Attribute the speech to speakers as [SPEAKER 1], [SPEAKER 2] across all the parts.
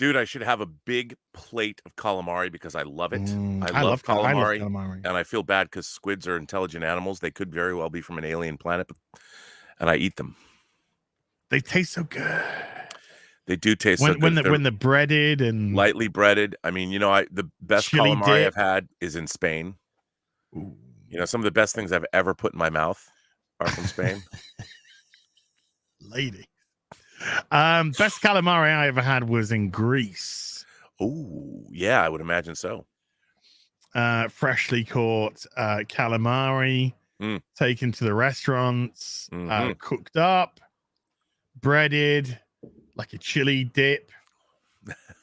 [SPEAKER 1] Dude, I should have a big plate of calamari because I love it. I
[SPEAKER 2] I
[SPEAKER 1] love
[SPEAKER 2] love
[SPEAKER 1] calamari,
[SPEAKER 2] calamari.
[SPEAKER 1] and I feel bad because squids are intelligent animals. They could very well be from an alien planet, and I eat them.
[SPEAKER 2] They taste so good.
[SPEAKER 1] They do taste so good.
[SPEAKER 2] When they're breaded and
[SPEAKER 1] lightly breaded. I mean, the best
[SPEAKER 2] chili
[SPEAKER 1] calamari
[SPEAKER 2] dip.
[SPEAKER 1] I've had is in Spain.
[SPEAKER 2] Ooh.
[SPEAKER 1] Some of the best things I've ever put in my mouth are from Spain.
[SPEAKER 2] Lady. Best calamari I ever had was in Greece.
[SPEAKER 1] Oh, yeah, I would imagine so.
[SPEAKER 2] Freshly caught calamari, taken to the restaurants, cooked up, breaded, like a chili dip,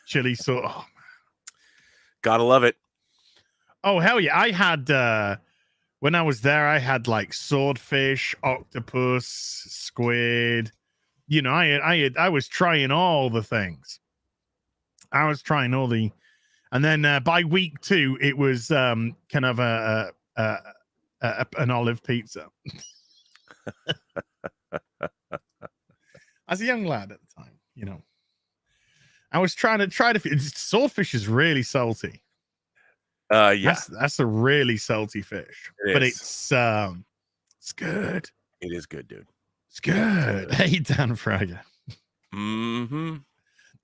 [SPEAKER 2] chili sauce. Oh,
[SPEAKER 1] gotta love it.
[SPEAKER 2] Oh, hell yeah. I had, when I was there, I had like swordfish, octopus, squid. I was trying all the things. I was trying all the, and then by week 2, it was kind of an olive pizza. As a young lad at the time, I was trying to swordfish is really salty.
[SPEAKER 1] Yeah,
[SPEAKER 2] that's a really salty fish, but it's good.
[SPEAKER 1] It is good, dude.
[SPEAKER 2] It's good. Hey, Dan Frager.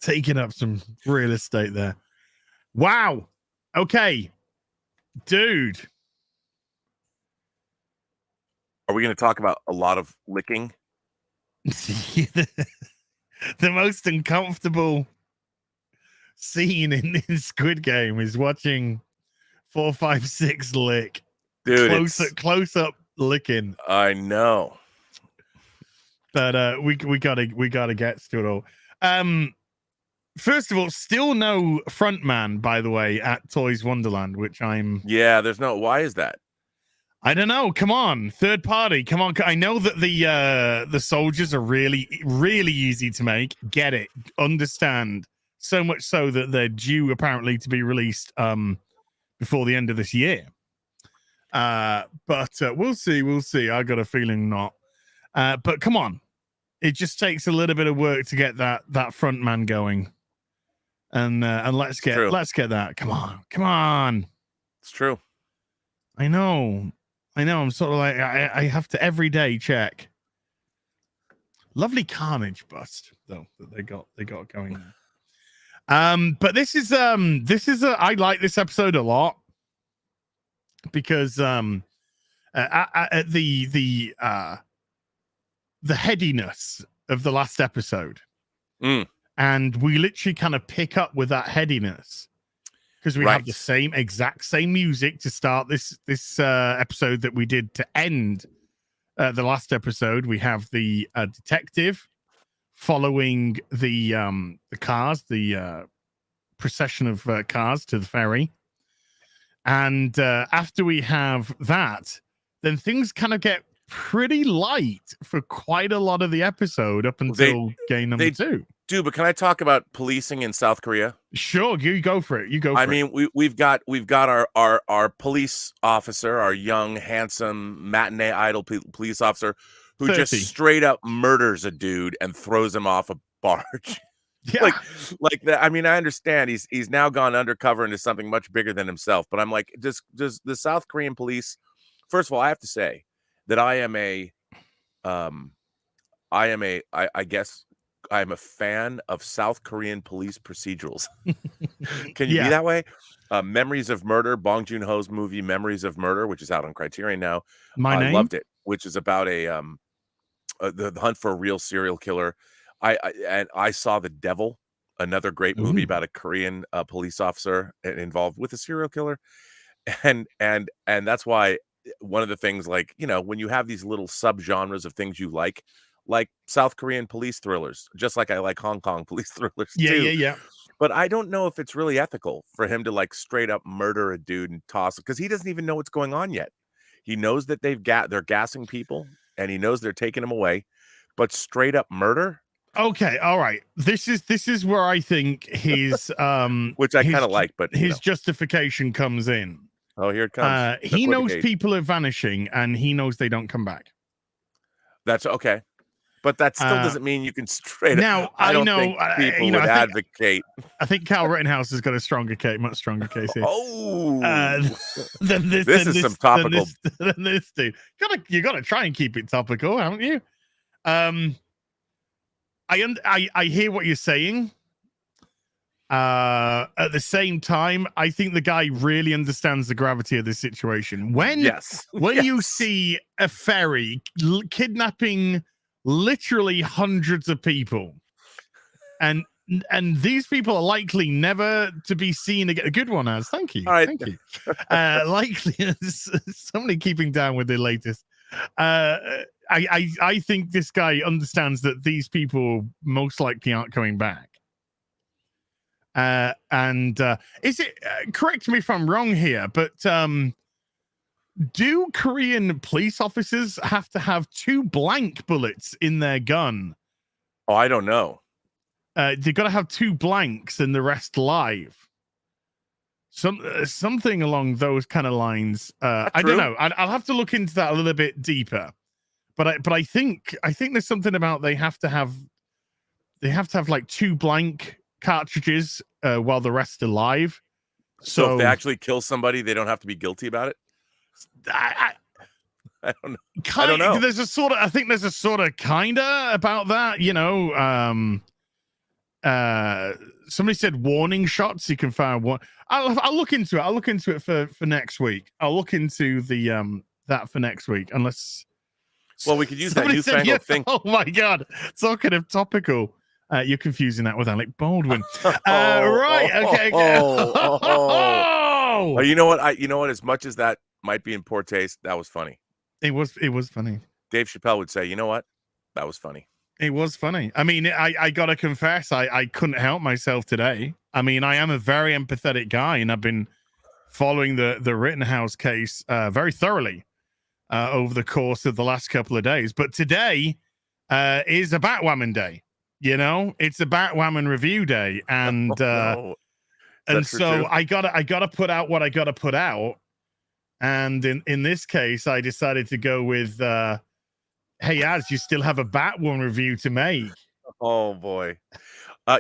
[SPEAKER 2] Taking up some real estate there. Wow. Okay. Dude.
[SPEAKER 1] Are we going to talk about a lot of licking?
[SPEAKER 2] The most uncomfortable scene in Squid Game is watching 456 lick.
[SPEAKER 1] Dude,
[SPEAKER 2] close up licking.
[SPEAKER 1] I know.
[SPEAKER 2] But we gotta get to it all. First of all, still no frontman, by the way, at Toys Wonderland, which
[SPEAKER 1] there's no. Why is that?
[SPEAKER 2] I don't know. Come on, third party. Come on. I know that the soldiers are really, really easy to make. Get it. Understand. So much so that they're due apparently to be released before the end of this year. But we'll see. We'll see. I got a feeling not. But come on. It just takes a little bit of work to get that front man going. And let's get that. Come on.
[SPEAKER 1] It's true.
[SPEAKER 2] I know. I'm sort of like I have to every day check. Lovely Carnage bust though that they got going there. But this is I like this episode a lot because the headiness of the last episode, and we literally kind of pick up with that headiness. Because we have the exact same music to start this episode that we did to end the last episode. We have the detective following the cars, the procession of cars to the ferry. And after we have that, then things kind of get pretty light for quite a lot of the episode up until game number 2.
[SPEAKER 1] Do, but can I talk about policing in South Korea?
[SPEAKER 2] Sure, you go for it.
[SPEAKER 1] I mean, we've got our police officer, our young, handsome, matinee idol police officer, who
[SPEAKER 2] 30.
[SPEAKER 1] just straight up murders a dude and throws him off a barge.
[SPEAKER 2] Yeah.
[SPEAKER 1] like that. I mean, I understand he's now gone undercover into something much bigger than himself. But I'm like, does the South Korean police? First of all, I have to say that I'm a fan of South Korean police procedurals. Can you be that way? Memories of Murder, Bong Joon-ho's movie Memories of Murder, which is out on Criterion now. I loved it, which is about the hunt for a real serial killer. I saw The Devil, another great movie about a Korean police officer involved with a serial killer. And that's why one of the things, like, when you have these little subgenres of things you like South Korean police thrillers, just like I like Hong Kong police thrillers too.
[SPEAKER 2] Yeah.
[SPEAKER 1] But I don't know if it's really ethical for him to like straight up murder a dude and toss it, because he doesn't even know what's going on yet. He knows that they're gassing people and he knows they're taking him away, but straight up murder.
[SPEAKER 2] Okay, all right. This is where I think his
[SPEAKER 1] which I kind of like, but
[SPEAKER 2] his justification comes in.
[SPEAKER 1] Oh, here it comes.
[SPEAKER 2] He knows people are vanishing and he knows they don't come back.
[SPEAKER 1] That's okay. But that still doesn't mean you can straight up.
[SPEAKER 2] Now,
[SPEAKER 1] I don't think people would advocate.
[SPEAKER 2] I think Cal Rittenhouse has got a stronger case, much stronger case here. Than this.
[SPEAKER 1] This is some topical.
[SPEAKER 2] Than this dude. You gotta try and keep it topical, haven't you? I hear what you're saying. At the same time, I think the guy really understands the gravity of this situation. When you see a ferry kidnapping literally hundreds of people, and these people are likely never to be seen again. A good one, Az. Thank you.
[SPEAKER 1] All right.
[SPEAKER 2] Thank you. Likely, somebody keeping down with the latest. I think this guy understands that these people most likely aren't coming back. Is it correct me if I'm wrong here, but do Korean police officers have to have 2 blank bullets in their gun?
[SPEAKER 1] Oh, I don't know.
[SPEAKER 2] They got to have 2 blanks and the rest live. Something along those kind of lines. I don't know. I'll have to look into that a little bit deeper. But I think there's something about they have to have like 2 blank cartridges while the rest are live.
[SPEAKER 1] So if they actually kill somebody, they don't have to be guilty about it. I don't know. I don't know.
[SPEAKER 2] There's a sort of. I think there's a sort of kinda about that. You know. Somebody said warning shots. You can fire one. I'll look into it. I'll look into it for next week. I'll look into the that for next week. Unless.
[SPEAKER 1] Well, we could use that newfangled thing.
[SPEAKER 2] Oh my god, it's all kind of topical. You're confusing that with Alec Baldwin. Right. Okay.
[SPEAKER 1] Oh, you know what? You know what? As much as that might be in poor taste, that was funny.
[SPEAKER 2] It was funny.
[SPEAKER 1] Dave Chappelle would say, "You know what? That was funny."
[SPEAKER 2] It was funny. I mean, I gotta confess, I couldn't help myself today. I mean, I am a very empathetic guy, and I've been following the Rittenhouse case very thoroughly over the course of the last couple of days. But today is a Batwoman day. You know, it's a Batwoman review day, and so I gotta put out what I gotta put out. And in this case, I decided to go with, hey, Az, you still have a Batwoman review to make.
[SPEAKER 1] Oh, boy.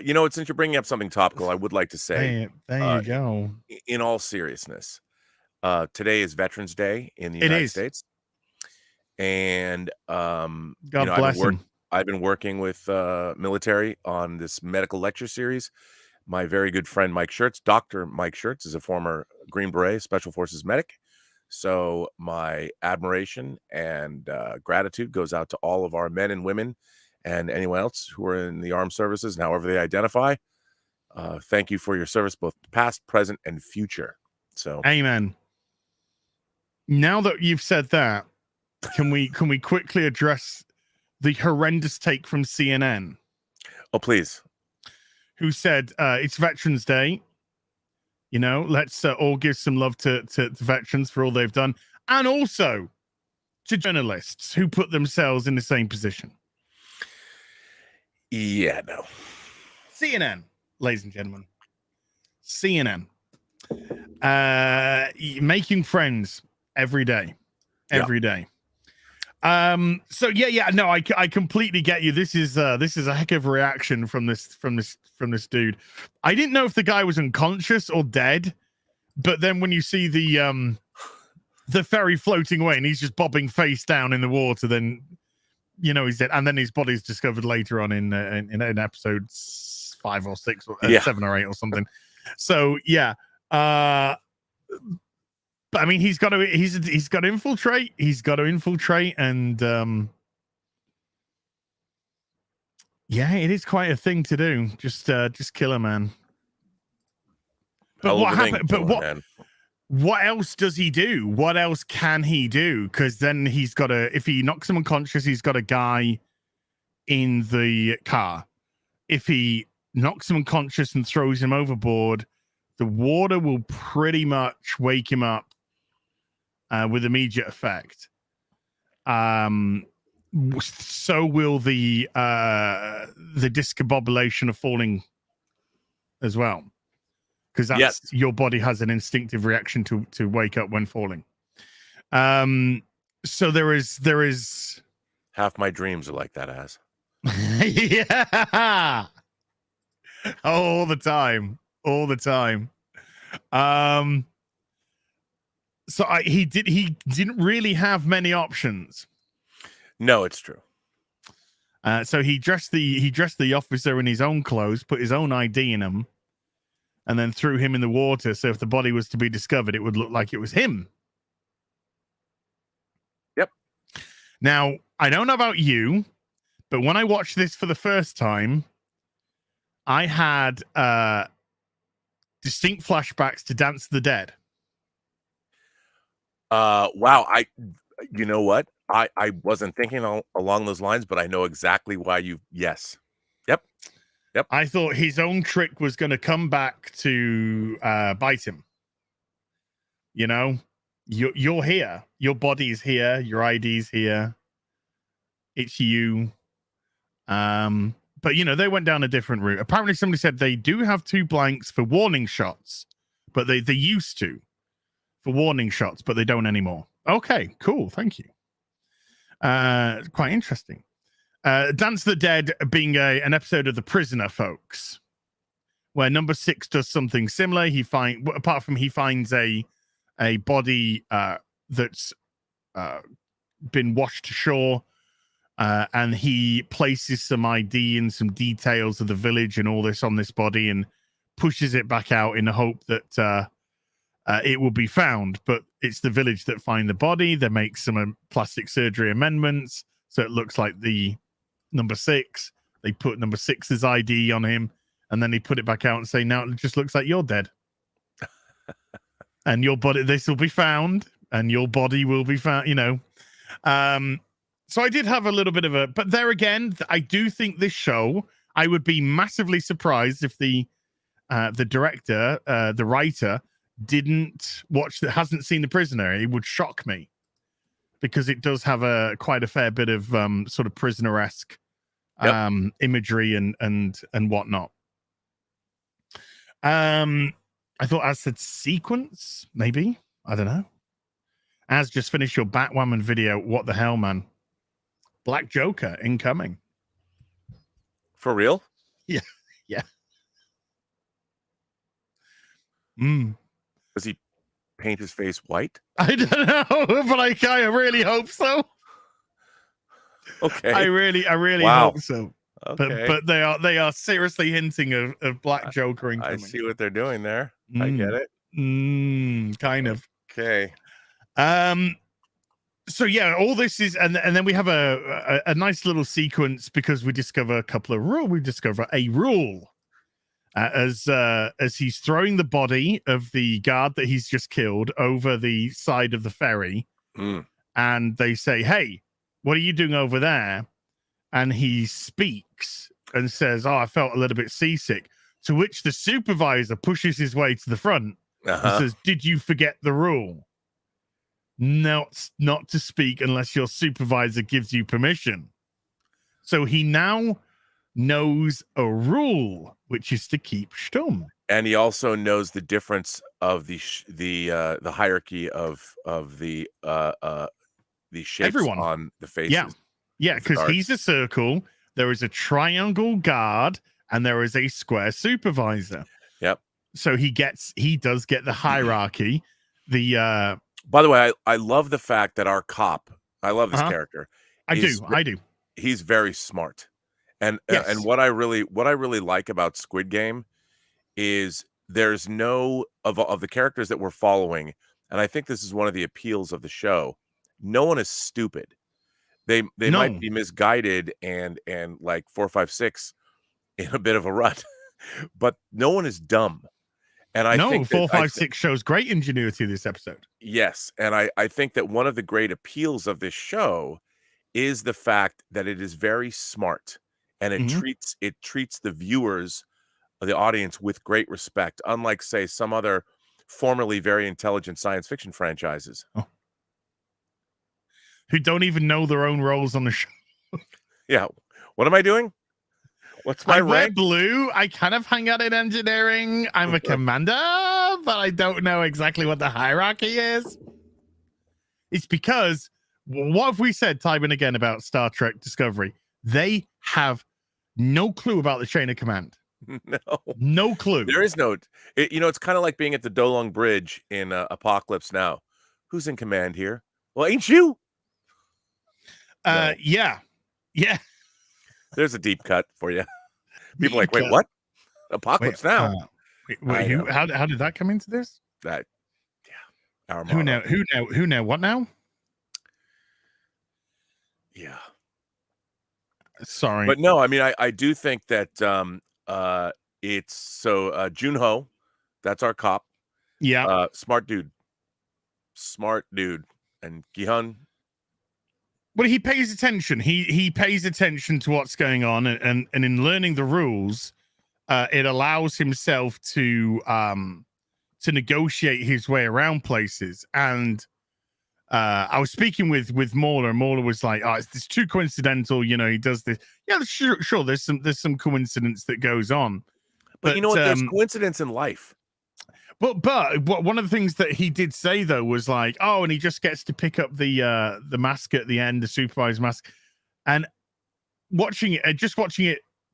[SPEAKER 1] You know what? Since you're bringing up something topical, I would like to say,
[SPEAKER 2] there you go.
[SPEAKER 1] In all seriousness, today is Veterans Day in the United States. And God
[SPEAKER 2] bless him.
[SPEAKER 1] I've been working with military on this medical lecture series. My very good friend, Mike Schertz, Dr. Mike Schertz, is a former Green Beret Special Forces medic. So my admiration and gratitude goes out to all of our men and women and anyone else who are in the armed services and however they identify. Thank you for your service, both past, present, and future. So,
[SPEAKER 2] amen. Now that you've said that, can we quickly address the horrendous take from CNN?
[SPEAKER 1] Oh, please.
[SPEAKER 2] Who said it's Veterans Day? You know, let's all give some love to veterans for all they've done, and also to journalists who put themselves in the same position.
[SPEAKER 1] Yeah, no.
[SPEAKER 2] CNN, ladies and gentlemen. CNN. Making friends every day. Every day. So no, I completely get you. This is a heck of a reaction from this dude. I didn't know if the guy was unconscious or dead, but then when you see the ferry floating away and he's just bobbing face down in the water, then you know he's dead. And then his body's discovered later on in episode 5 or 6 or 7 or 8 or something. So yeah. But I mean, he's got to infiltrate. He's got to infiltrate, and yeah, it is quite a thing to do. Just kill a man. But what happened? But what else does he do? What else can he do? Because then he's got if he knocks him unconscious, he's got a guy in the car. If he knocks him unconscious and throws him overboard, the water will pretty much wake him up. With immediate effect. So will the discombobulation of falling as well, because that's your body has an instinctive reaction to wake up when falling. So there is
[SPEAKER 1] half my dreams are like that, Az.
[SPEAKER 2] Yeah. All the time. So he didn't really have many options.
[SPEAKER 1] No, it's true.
[SPEAKER 2] So he dressed the officer in his own clothes, put his own ID in him, and then threw him in the water. So if the body was to be discovered, it would look like it was him.
[SPEAKER 1] Yep.
[SPEAKER 2] Now, I don't know about you, but when I watched this for the first time, I had distinct flashbacks to Dance of the Dead.
[SPEAKER 1] Wow. You know what? I wasn't thinking along those lines, but I know exactly why yes. Yep.
[SPEAKER 2] I thought his own trick was going to come back to bite him. You know, you're here. Your body's here. Your ID's here. It's you. But, you know, they went down a different route. Apparently, somebody said they do have 2 blanks for warning shots, but they used to for warning shots, but they don't anymore. Okay, cool. Thank you. Quite interesting. Dance of the Dead being an episode of The Prisoner, folks, where number 6 does something similar. He finds a body that's been washed ashore. And he places some ID and some details of the village and all this on this body and pushes it back out in the hope that it will be found. But it's the village that find the body. They make some plastic surgery amendments, so it looks like the number 6. They put number 6's ID on him, and then they put it back out and say, now it just looks like you're dead. And your body, this will be found, and your body will be found, you know. So I did have a little bit of but there again, I do think this show, I would be massively surprised if the director, the writer, hasn't seen The Prisoner. It would shock me, because it does have quite a fair bit of sort of prisoner-esque imagery and whatnot. I thought Az said sequence, maybe. I don't know. Az just finished your Batwoman video. What the hell, man? Black Joker incoming.
[SPEAKER 1] For real?
[SPEAKER 2] Yeah.
[SPEAKER 1] Does he paint his face white?
[SPEAKER 2] I don't know, but I really hope so.
[SPEAKER 1] Okay.
[SPEAKER 2] I really hope so.
[SPEAKER 1] Okay.
[SPEAKER 2] But they are seriously hinting of Black Joker incoming.
[SPEAKER 1] I see what they're doing there. I get it.
[SPEAKER 2] Kind of.
[SPEAKER 1] Okay.
[SPEAKER 2] So yeah, all this is, and then we have a nice little sequence because we discover a couple of rules. We discover a rule as he's throwing the body of the guard that he's just killed over the side of the ferry, and they say, "Hey, what are you doing over there?" And he speaks and says, "Oh, I felt a little bit seasick." To which the supervisor pushes his way to the front and says, "Did you forget the rule? Not to speak unless your supervisor gives you permission." So he now knows a rule, which is to keep stum.
[SPEAKER 1] And he also knows the difference of the hierarchy of the shapes
[SPEAKER 2] Everyone
[SPEAKER 1] on the faces.
[SPEAKER 2] Yeah, because he's a circle. There is a triangle guard, and there is a square supervisor.
[SPEAKER 1] Yep.
[SPEAKER 2] So he does get the hierarchy.
[SPEAKER 1] By the way, I love the fact that our cop, I love this character.
[SPEAKER 2] I do.
[SPEAKER 1] He's very smart. And
[SPEAKER 2] yes.
[SPEAKER 1] And what I really like about Squid Game is there's no of the characters that we're following, and I think this is one of the appeals of the show. No one is stupid. They might be misguided and like 4, 5, 6 in a bit of a rut, but no one is dumb. And I think
[SPEAKER 2] 4, 5, 6 shows great ingenuity this episode.
[SPEAKER 1] Yes, and I think that one of the great appeals of this show is the fact that it is very smart, and it treats the viewers, the audience, with great respect, unlike, say, some other formerly very intelligent science fiction franchises.
[SPEAKER 2] Who don't even know their own roles on the show.
[SPEAKER 1] Yeah. What am I doing? What's my rank?
[SPEAKER 2] Wear blue. I kind of hang out in engineering. I'm a commander, but I don't know exactly what the hierarchy is. It's because, what have we said time and again about Star Trek Discovery? They have no clue about the chain of command. No clue.
[SPEAKER 1] There is no. It's kind of like being at the Dolong Bridge in Apocalypse Now. Who's in command here? Well, ain't you?
[SPEAKER 2] No. Yeah.
[SPEAKER 1] There's a deep cut for you. People are like, wait, what? Apocalypse Now.
[SPEAKER 2] How did that come into this?
[SPEAKER 1] That, yeah. Our
[SPEAKER 2] Who now? What now?
[SPEAKER 1] Yeah.
[SPEAKER 2] Sorry,
[SPEAKER 1] but no, I mean, I do think that it's so Junho, that's our cop.
[SPEAKER 2] Yeah.
[SPEAKER 1] Smart dude, and Gi-hun.
[SPEAKER 2] Well, he pays attention. He pays attention to what's going on, and in learning the rules, it allows himself to negotiate his way around places. And I was speaking with Mauler, and Mauler was like, "Oh, it's too coincidental." He does this. Yeah, sure. There's some coincidence that goes on,
[SPEAKER 1] but you know what? There's coincidence in life.
[SPEAKER 2] But one of the things that he did say though was like, oh, and he just gets to pick up the mask at the end, the supervised mask, and watching it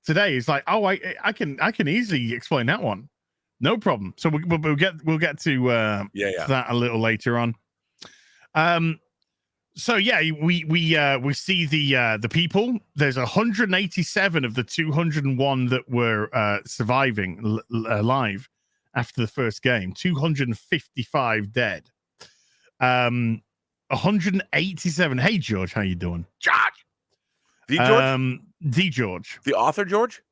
[SPEAKER 2] today is like, oh, I can easily explain that one, no problem. So we'll get to that a little later on. So yeah, we see the people. There's 187 of the 201 that were surviving alive after the first game. 255 dead. 187. Hey George, how you doing?
[SPEAKER 1] George. The George.
[SPEAKER 2] The George.
[SPEAKER 1] The author George.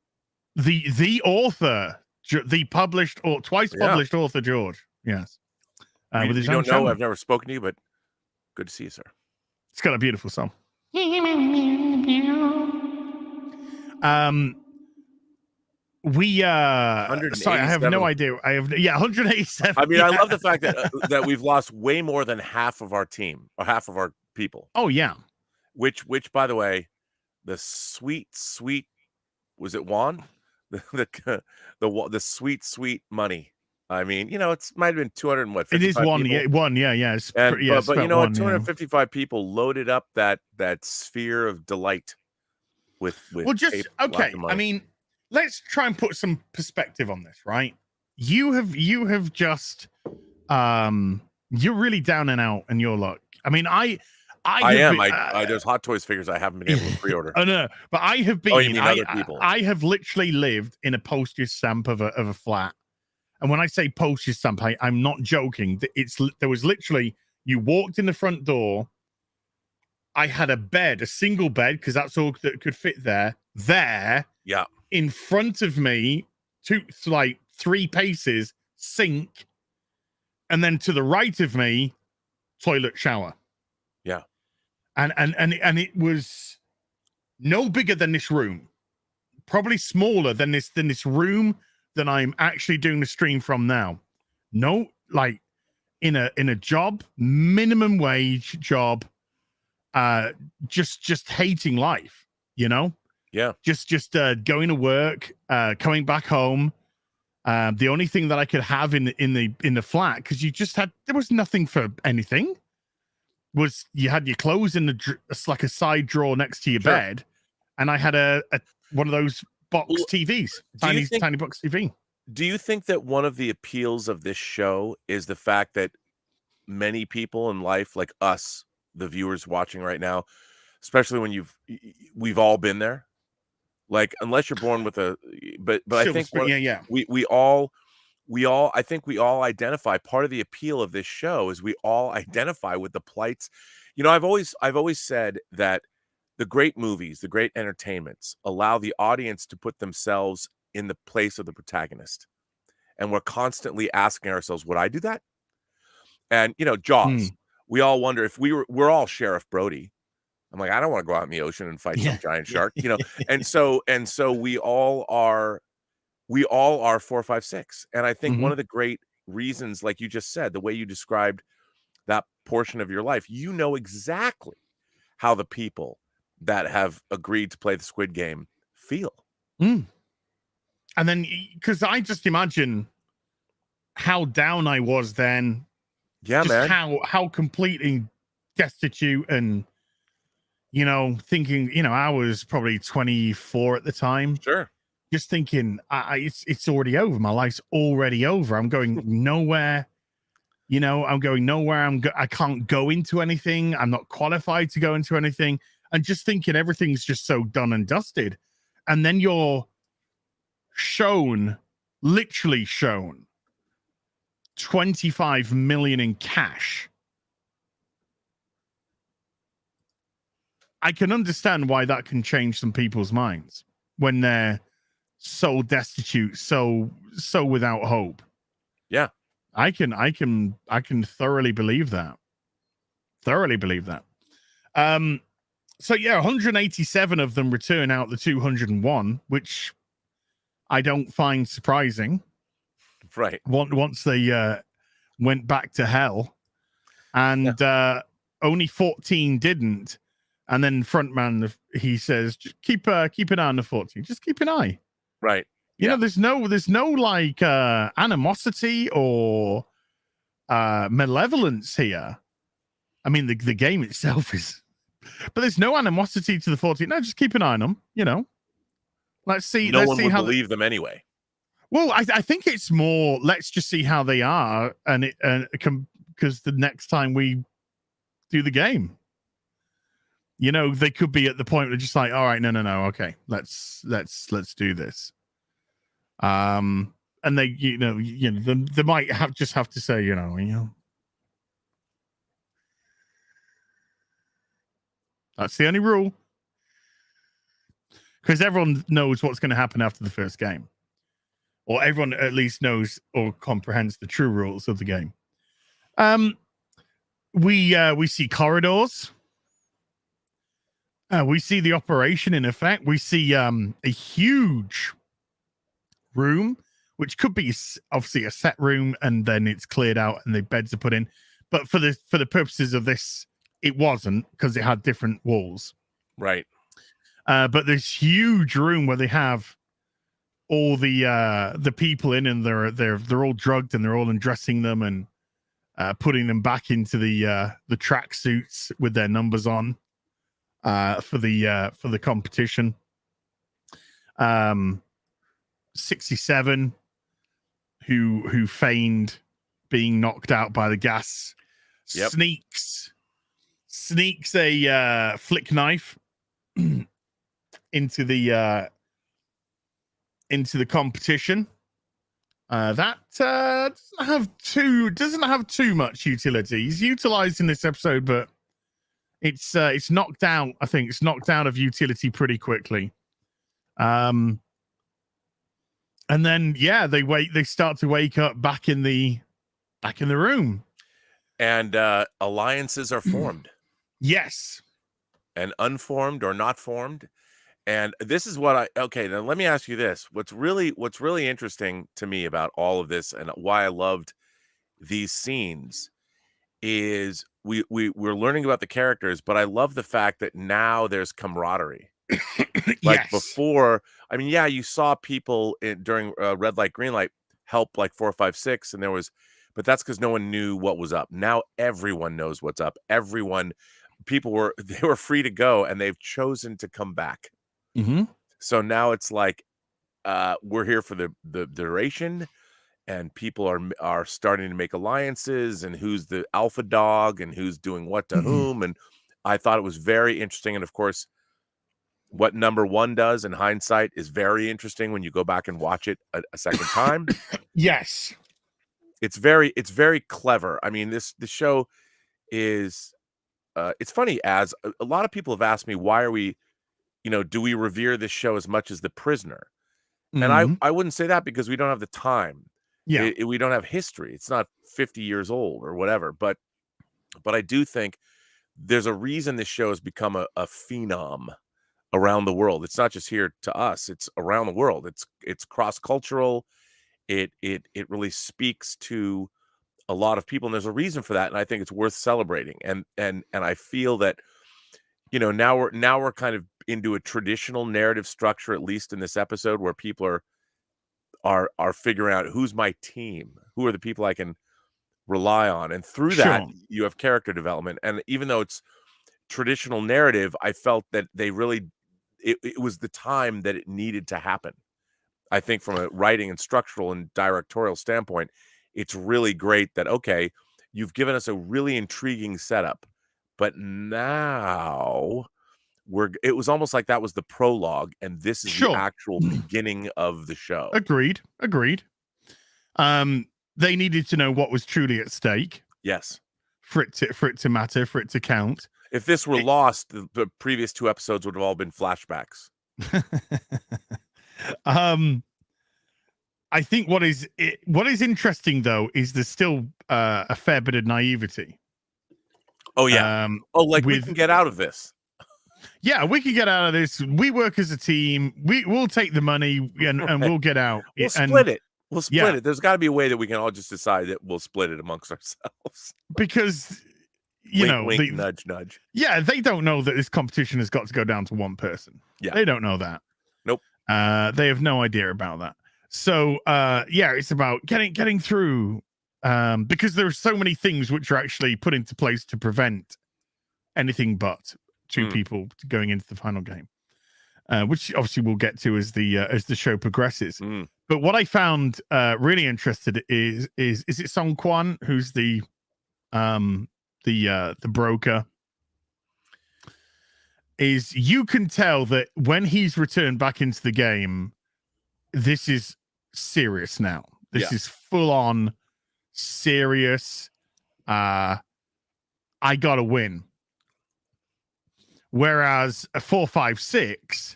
[SPEAKER 2] The author. The published or twice published author George. Yes.
[SPEAKER 1] With his own channel. I've never spoken to you, but good to see you, sir.
[SPEAKER 2] It's got a beautiful song. Sorry, I have no idea. 187.
[SPEAKER 1] I mean, I love the fact that we've lost way more than half of our team or half of our people.
[SPEAKER 2] Oh yeah.
[SPEAKER 1] Which by the way, the sweet was it Juan? The sweet money. I mean, it might have been 200 and what?
[SPEAKER 2] It is one,
[SPEAKER 1] people.
[SPEAKER 2] Yeah.
[SPEAKER 1] But 255 people loaded up that sphere of delight with
[SPEAKER 2] okay. I mean, let's try and put some perspective on this, right? You have just you're really down and out in your luck. I mean, I am.
[SPEAKER 1] There's Hot Toys figures I haven't been able to pre-order.
[SPEAKER 2] Oh no, but I have been.
[SPEAKER 1] Oh, you mean other people?
[SPEAKER 2] I have literally lived in a postage stamp of a flat. And when I say postage stamp, I'm not joking. There was literally, you walked in the front door. I had a bed, a single bed, because that's all that could fit there.
[SPEAKER 1] Yeah.
[SPEAKER 2] In front of me, like 3 paces, sink. And then to the right of me, toilet, shower.
[SPEAKER 1] Yeah.
[SPEAKER 2] And it was no bigger than this room. Probably smaller than this room that I'm actually doing the stream from now. No, like in a job, minimum wage job, just hating life,
[SPEAKER 1] Yeah.
[SPEAKER 2] Just going to work, coming back home. The only thing that I could have in the flat, because there was nothing for anything, was you had your clothes in like a side drawer next to your bed, and I had a one of those box TVs, tiny box TV.
[SPEAKER 1] Do you think that one of the appeals of this show is the fact that many people in life, like us, the viewers watching right now, especially when we've all been there, like unless you're born with but I think we all I think we all identify. Part of the appeal of this show is we all identify with the plights. I've always said that the great movies, the great entertainments allow the audience to put themselves in the place of the protagonist. And we're constantly asking ourselves, would I do that? And, Jaws, we all wonder if we're all Sheriff Brody. I'm like, I don't want to go out in the ocean and fight some giant shark, and so we all are 4, 5, 6. And I think one of the great reasons, like you just said, the way you described that portion of your life, exactly how the people that have agreed to play the Squid Game feel.
[SPEAKER 2] And then, because I just imagine how down I was then.
[SPEAKER 1] Yeah,
[SPEAKER 2] just man. How completely destitute and, you know, thinking, you know, I was probably 24 at the time.
[SPEAKER 1] Sure.
[SPEAKER 2] Just thinking, it's already over. My life's already over. I'm going nowhere. You know, I'm going nowhere. I can't go into anything. I'm not qualified to go into anything. And just thinking everything's just so done and dusted. And then you're literally shown 25 million in cash. I can understand why that can change some people's minds when they're so destitute, so without hope.
[SPEAKER 1] Yeah.
[SPEAKER 2] I can thoroughly believe that. So yeah, 187 of them return out the 201, which I don't find surprising.
[SPEAKER 1] Right.
[SPEAKER 2] Once they went back to hell, and only 14 didn't. And then frontman, he says, just keep an eye on the 14. Just keep an eye.
[SPEAKER 1] Right.
[SPEAKER 2] You know, there's no like animosity or malevolence here. I mean, the game itself is, but there's no animosity to the 14. No, just keep an eye on them. You know, let's see.
[SPEAKER 1] No
[SPEAKER 2] let's
[SPEAKER 1] one
[SPEAKER 2] see
[SPEAKER 1] would
[SPEAKER 2] how
[SPEAKER 1] believe them anyway.
[SPEAKER 2] Well, I think it's more. Let's just see how they are, because the next time we do the game, you know, they could be at the point where they're just like, all right, no, okay, let's do this. And they, they might have to say, you know, that's the only rule, because everyone knows what's going to happen after the first game, or everyone at least knows or comprehends the true rules of the game. We see corridors. We see the operation in effect. We see a huge room, which could be obviously a set room, and then it's cleared out and the beds are put in. But for the purposes of this, it wasn't, because it had different walls.
[SPEAKER 1] Right.
[SPEAKER 2] But this huge room where they have all the people in, and they're all drugged, and they're all undressing them and putting them back into the track suits with their numbers on. For the competition. 67 who feigned being knocked out by the gas.
[SPEAKER 1] Yep.
[SPEAKER 2] sneaks a flick knife into the competition. That doesn't have too much utility. He's utilized in this episode, but it's knocked out. I think it's knocked out of utility pretty quickly. And then they start to wake up back in the room,
[SPEAKER 1] and alliances are formed.
[SPEAKER 2] Yes.
[SPEAKER 1] And unformed or not formed. And this is what now let me ask you this. What's really interesting to me about all of this, and why I loved these scenes, is we're learning about the characters, but I love the fact that now there's camaraderie. Like
[SPEAKER 2] yes.
[SPEAKER 1] Before, I mean, yeah, you saw people during red light, green light help like 4, 5, 6, and but that's because no one knew what was up. Now everyone knows what's up. People were free to go, and they've chosen to come back.
[SPEAKER 2] Mm-hmm.
[SPEAKER 1] So now it's like we're here for the duration. And people are starting to make alliances, and who's the alpha dog and who's doing what to whom. And I thought it was very interesting. And of course, what number one does in hindsight is very interesting when you go back and watch it a second time.
[SPEAKER 2] Yes.
[SPEAKER 1] It's very clever. I mean, the show is, it's funny, as a lot of people have asked me, why are we, do we revere this show as much as The Prisoner?
[SPEAKER 2] Mm-hmm.
[SPEAKER 1] And I wouldn't say that, because we don't have the time.
[SPEAKER 2] Yeah.
[SPEAKER 1] We don't have history. It's not 50 years old or whatever. But I do think there's a reason this show has become a phenom around the world. It's not just here to us. It's around the world. It's cross-cultural. It really speaks to a lot of people, and there's a reason for that. And I think it's worth celebrating. And I feel that, now we're kind of into a traditional narrative structure, at least in this episode, where people are figuring out who's my team, who are the people I can rely on, and through that you have character development. And even though traditional narrative, I felt that they really, it was the time that it needed to happen. I think from a writing and structural and directorial standpoint, it's really great that, okay, you've given us a really intriguing setup, but now it was almost like that was the prologue, and this is the actual beginning of the show.
[SPEAKER 2] Agreed. They needed to know what was truly at stake.
[SPEAKER 1] Yes.
[SPEAKER 2] For it to matter, for it to count.
[SPEAKER 1] If this were lost, the previous 2 episodes would have all been flashbacks.
[SPEAKER 2] I think what is interesting though is there's still a fair bit of naivety.
[SPEAKER 1] Oh yeah. We can get out of this.
[SPEAKER 2] Yeah, we can get out of this. We work as a team. We'll take the money and we'll get out.
[SPEAKER 1] We'll split it. We'll split it. There's got to be a way that we can all just decide that we'll split it amongst ourselves.
[SPEAKER 2] Because
[SPEAKER 1] wink, nudge, nudge.
[SPEAKER 2] Yeah, they don't know that this competition has got to go down to one person.
[SPEAKER 1] Yeah,
[SPEAKER 2] they don't know that.
[SPEAKER 1] Nope.
[SPEAKER 2] They have no idea about that. So it's about getting through. Because there are so many things which are actually put into place to prevent anything but 2 people going into the final game, which obviously we'll get to as the show progresses. But what I found really interesting is it Song Kwan, who's the broker, is you can tell that when he's returned back into the game, this is serious now. This is full on serious. I gotta win. Whereas a 4-5-6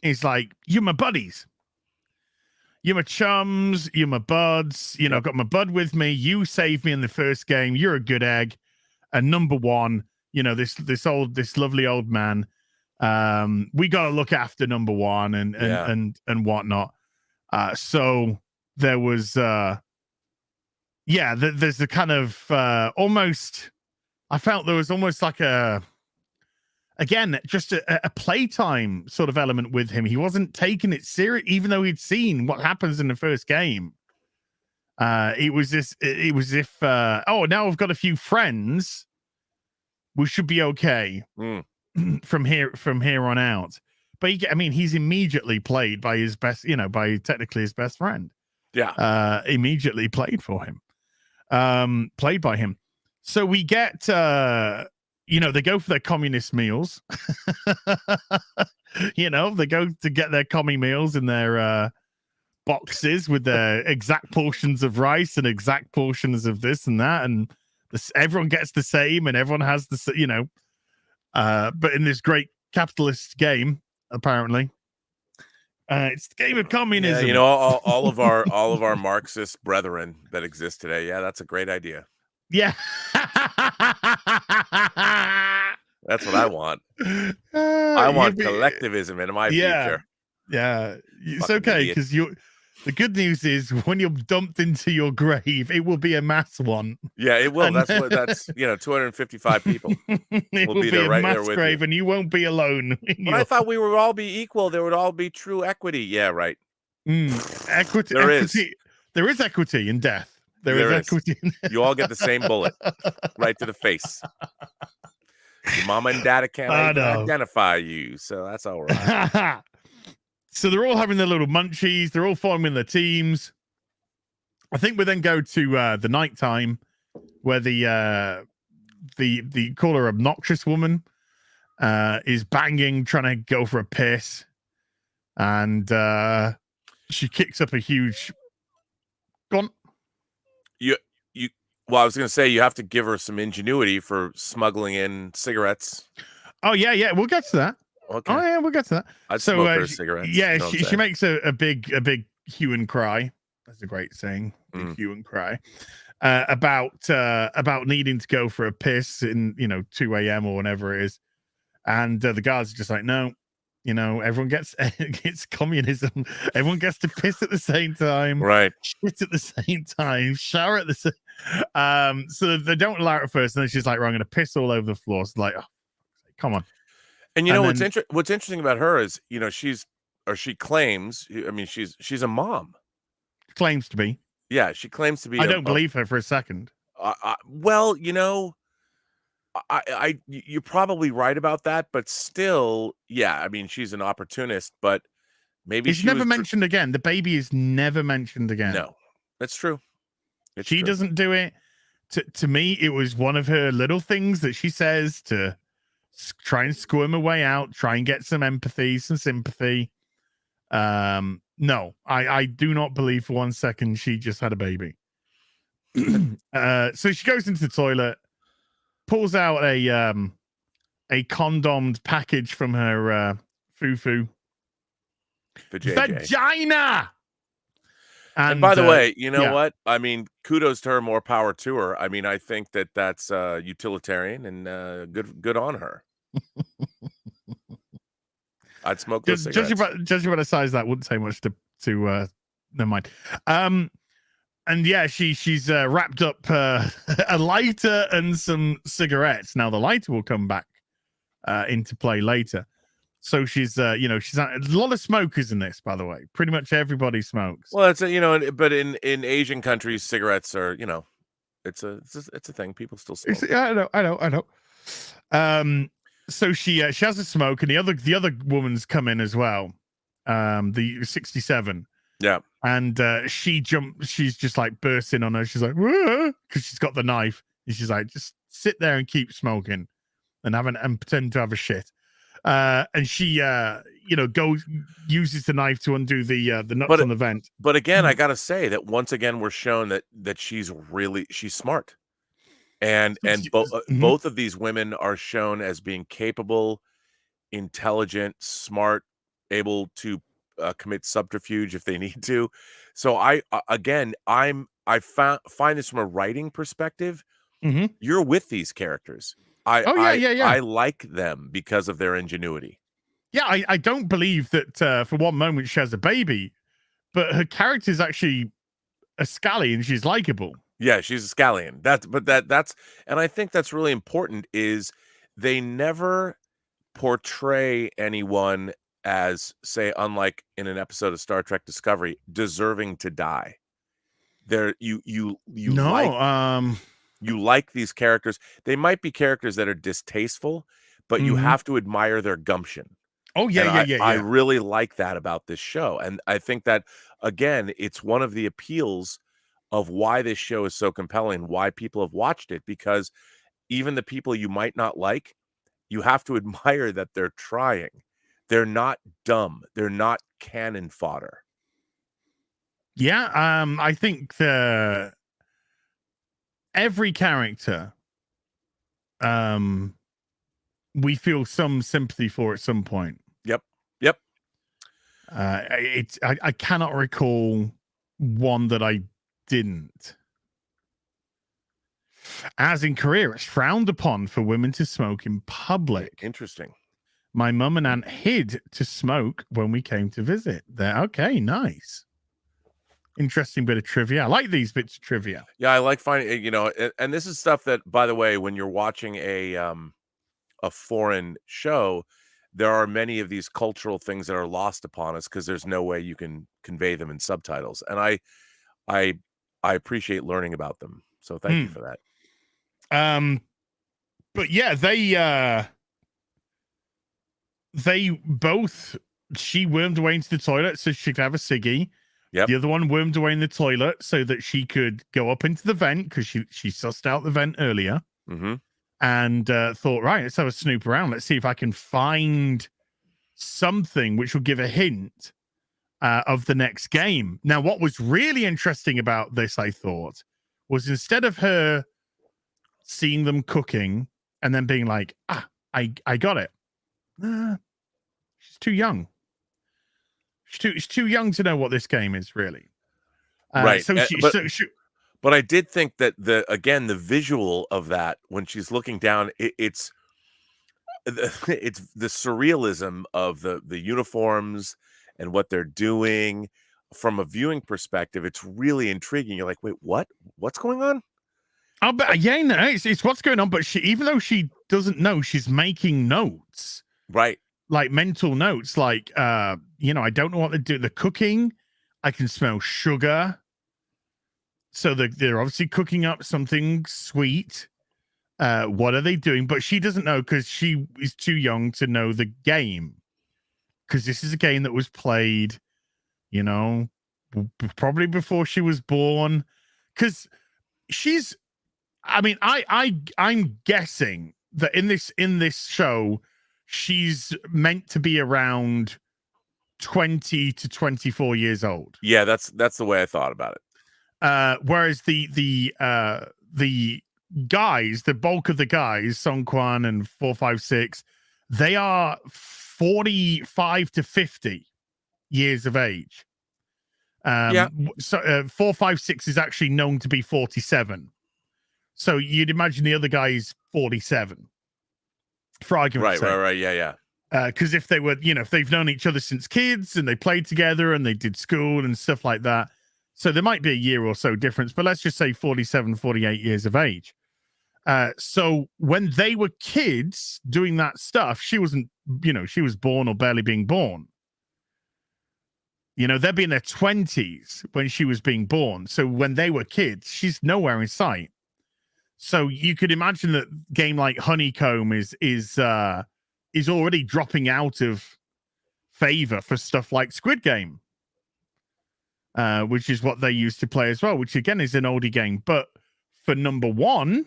[SPEAKER 2] is like, you're my buddies. You're my chums. You're my buds. I've got my bud with me. You saved me in the first game. You're a good egg. And number 1, this lovely old man. We got to look after number 1 and whatnot. So there was, there's the kind of almost, I felt there was almost like just a playtime sort of element with him. He wasn't taking it serious, even though he'd seen what happens in the first game. It was as if, now I've got a few friends. We should be okay from here on out. But he's immediately played by his best, by technically his best friend.
[SPEAKER 1] Yeah.
[SPEAKER 2] Immediately played for him. Played by him. So we get, they go for their communist meals. They go to get their commie meals in their boxes with their exact portions of rice and exact portions of this and that. And everyone gets the same and everyone has the, but in this great capitalist game, apparently, it's the game of communism.
[SPEAKER 1] Yeah, all of our Marxist brethren that exist today. Yeah, that's a great idea.
[SPEAKER 2] Yeah.
[SPEAKER 1] That's what I want. I want collectivism in my future.
[SPEAKER 2] Yeah. It's okay, because the good news is when you're dumped into your grave, it will be a mass one.
[SPEAKER 1] Yeah, it will. That's 255 people.
[SPEAKER 2] It will be a mass grave, and you won't be alone.
[SPEAKER 1] But I thought we would all be equal. There would all be true equity. Yeah, right.
[SPEAKER 2] Equity. There is equity in death. There is equity.
[SPEAKER 1] You all get the same bullet right to the face. Your mama and daddy can't identify you, so that's all right.
[SPEAKER 2] So they're all having their little munchies. They're all forming their teams. I think we then go to the nighttime where the call her obnoxious woman is banging, trying to go for a piss, and she kicks up a huge. Go on.
[SPEAKER 1] Well, I was going to say you have to give her some ingenuity for smuggling in cigarettes.
[SPEAKER 2] Oh yeah, we'll get to that.
[SPEAKER 1] Okay.
[SPEAKER 2] Oh yeah, we'll get to that.
[SPEAKER 1] I'd smoke her cigarettes.
[SPEAKER 2] Yeah, she makes a big hue and cry. That's a great saying. Big hue and cry about needing to go for a piss in 2 a.m. or whenever it is, and the guards are just like, no. Everyone gets communism. Everyone gets to piss at the same time,
[SPEAKER 1] right?
[SPEAKER 2] Shit at the same time, shower at the same. So they don't allow it first, and then she's like, "I'm going to piss all over the floor." So like, oh, come on.
[SPEAKER 1] And what's interesting about her is, she claims. I mean, she's a mom.
[SPEAKER 2] Claims to be.
[SPEAKER 1] Yeah, she claims to be.
[SPEAKER 2] I don't believe her for a second.
[SPEAKER 1] Well, you're probably right about that, but still, yeah. I mean, she's an opportunist, but maybe
[SPEAKER 2] It's never mentioned again. The baby is never mentioned again.
[SPEAKER 1] No, that's true.
[SPEAKER 2] She doesn't do it. To me, it was one of her little things that she says to try and squirm her way out, try and get some empathy, some sympathy. No, I do not believe for 1 second she just had a baby. So she goes into the toilet, pulls out a condomed package from her foo-foo. Vagina!
[SPEAKER 1] And by the way, you know what? I mean, kudos to her, more power to her. I mean, I think that's utilitarian and good on her. I'd smoke those cigarettes.
[SPEAKER 2] Judging by the size, that wouldn't say much to never mind. And yeah, she's wrapped up a lighter and some cigarettes. Now the lighter will come back into play later. So she's she's a lot of smokers in this, by the way. Pretty much everybody smokes.
[SPEAKER 1] Well, it's but in Asian countries, cigarettes are, it's a thing. People still smoke.
[SPEAKER 2] I know. So she has a smoke, and the other woman's come in as well. The 67.
[SPEAKER 1] Yeah.
[SPEAKER 2] And she's just like bursting on her. She's like, because she's got the knife. And she's like, just sit there and keep smoking and pretend to have a shit. And she uses the knife to undo the nuts on the vent.
[SPEAKER 1] But again, I gotta say that once again we're shown that she's smart. And both of these women are shown as being capable, intelligent, smart, able to commit subterfuge if they need to. So I find this from a writing perspective. You're with these characters. I like them because of their ingenuity.
[SPEAKER 2] Yeah, I don't believe that for one moment she has a baby, but her character is actually a scallion. She's likable.
[SPEAKER 1] Yeah, she's a scallion. That's and I think that's really important. Is they never portray anyone as, say, unlike in an episode of Star Trek Discovery, deserving to die. You like these characters. They might be characters that are distasteful, but you have to admire their gumption.
[SPEAKER 2] Oh yeah.
[SPEAKER 1] I really like that about this show, and I think that again, it's one of the appeals of why this show is so compelling, why people have watched it, because even the people you might not like, you have to admire that they're trying. They're not dumb. They're not cannon fodder.
[SPEAKER 2] Yeah, I think every character we feel some sympathy for at some point.
[SPEAKER 1] Yep.
[SPEAKER 2] I cannot recall one that I didn't. As in Korea, it's frowned upon for women to smoke in public.
[SPEAKER 1] Interesting.
[SPEAKER 2] My mum and aunt hid to smoke when we came to visit. There. Okay, nice. Interesting bit of trivia. I like these bits of trivia.
[SPEAKER 1] Yeah, I like finding, and this is stuff that, by the way, when you're watching a foreign show, there are many of these cultural things that are lost upon us because there's no way you can convey them in subtitles. And I appreciate learning about them. So thank you for that.
[SPEAKER 2] But yeah, they both, she wormed away into the toilet so she could have a ciggy.
[SPEAKER 1] Yep.
[SPEAKER 2] The other one wormed away in the toilet so that she could go up into the vent because she sussed out the vent earlier. And thought, right, let's have a snoop around. Let's see if I can find something which will give a hint of the next game. Now, what was really interesting about this, I thought, was instead of her seeing them cooking and then being like, I got it. She's too young. She's too young to know what this game is, really.
[SPEAKER 1] Right.
[SPEAKER 2] So
[SPEAKER 1] but I did think that the visual of that when she's looking down, it's the surrealism of the uniforms and what they're doing from a viewing perspective. It's really intriguing. You're like, wait, what's going on?
[SPEAKER 2] Oh, but yeah, no, it's what's going on. But even though she doesn't know, she's making notes,
[SPEAKER 1] right?
[SPEAKER 2] Like mental notes. Like, I don't know what to do. The cooking, I can smell sugar. So they're obviously cooking up something sweet. what are they doing? But she doesn't know because she is too young to know the game. Because this is a game that was played, you know, probably before she was born. Because she's, I mean, I'm guessing that in this show, she's meant to be around 20 to 24 years old.
[SPEAKER 1] Yeah, that's the way I thought about it.
[SPEAKER 2] Whereas the guys, the bulk of the guys, Song Kwan and 456, they are 45 to 50 years of age. So 456 is actually known to be 47. So you'd imagine the other guy is 47. For argument's sake.
[SPEAKER 1] Right. Yeah.
[SPEAKER 2] Because if they were, if they've known each other since kids and they played together and they did school and stuff like that, so there might be a year or so difference, but let's just say 47, 48 years of age. So when they were kids doing that stuff, she wasn't, she was born or barely being born. They'd be in their 20s when she was being born. So when they were kids, she's nowhere in sight. So you could imagine that game like Honeycomb is already dropping out of favor for stuff like Squid Game, which is what they used to play as well, which again is an oldie game. But for number one,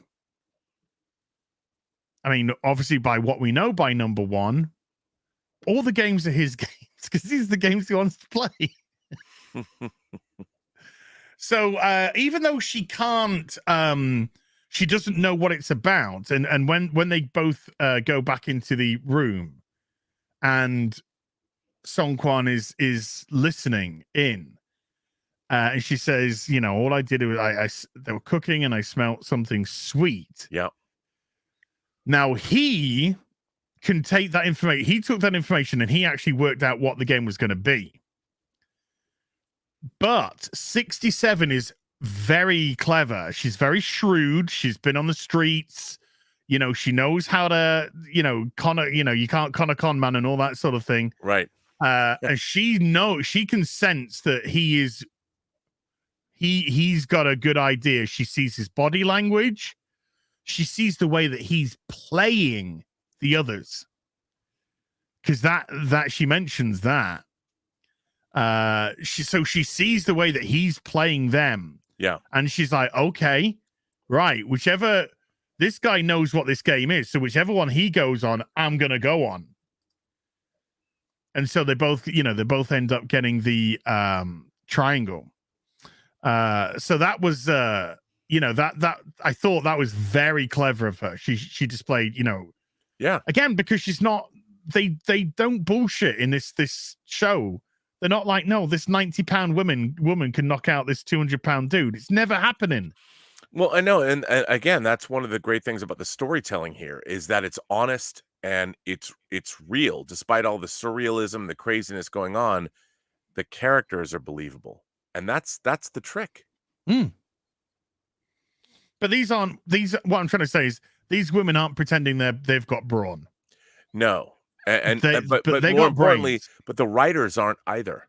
[SPEAKER 2] I mean, obviously by what we know by number one, all the games are his games because these are the games he wants to play. So even though she can't, she doesn't know what it's about. And when they both go back into the room and Song Kwan is listening in, and she says, all I did was they were cooking and I smelled something sweet.
[SPEAKER 1] Yeah.
[SPEAKER 2] Now he can take that information. He took that information and he actually worked out what the game was going to be. But 67 is very clever. She's very shrewd. She's been on the streets. She knows how to, you can't con a con man and all that sort of thing.
[SPEAKER 1] Right.
[SPEAKER 2] And she can sense that he's got a good idea. She sees his body language. She sees the way that he's playing the others. Because that she mentions that. She sees the way that he's playing them.
[SPEAKER 1] Yeah.
[SPEAKER 2] And she's like, okay, right. This guy knows what this game is. So whichever one he goes on, I'm going to go on. And so they both end up getting the triangle. So that was, that I thought that was very clever of her. She displayed,
[SPEAKER 1] yeah.
[SPEAKER 2] Again, because she's not, they don't bullshit in this show. They're not like, no, this 90-pound woman can knock out this 200-pound dude. It's never happening.
[SPEAKER 1] Well, I know. And again, that's one of the great things about the storytelling here is that it's honest and it's real. Despite all the surrealism, the craziness going on, the characters are believable. And that's the trick.
[SPEAKER 2] But what I'm trying to say is these women aren't pretending they've got brawn.
[SPEAKER 1] No. But
[SPEAKER 2] they
[SPEAKER 1] more
[SPEAKER 2] got
[SPEAKER 1] importantly,
[SPEAKER 2] brains.
[SPEAKER 1] But the writers aren't either.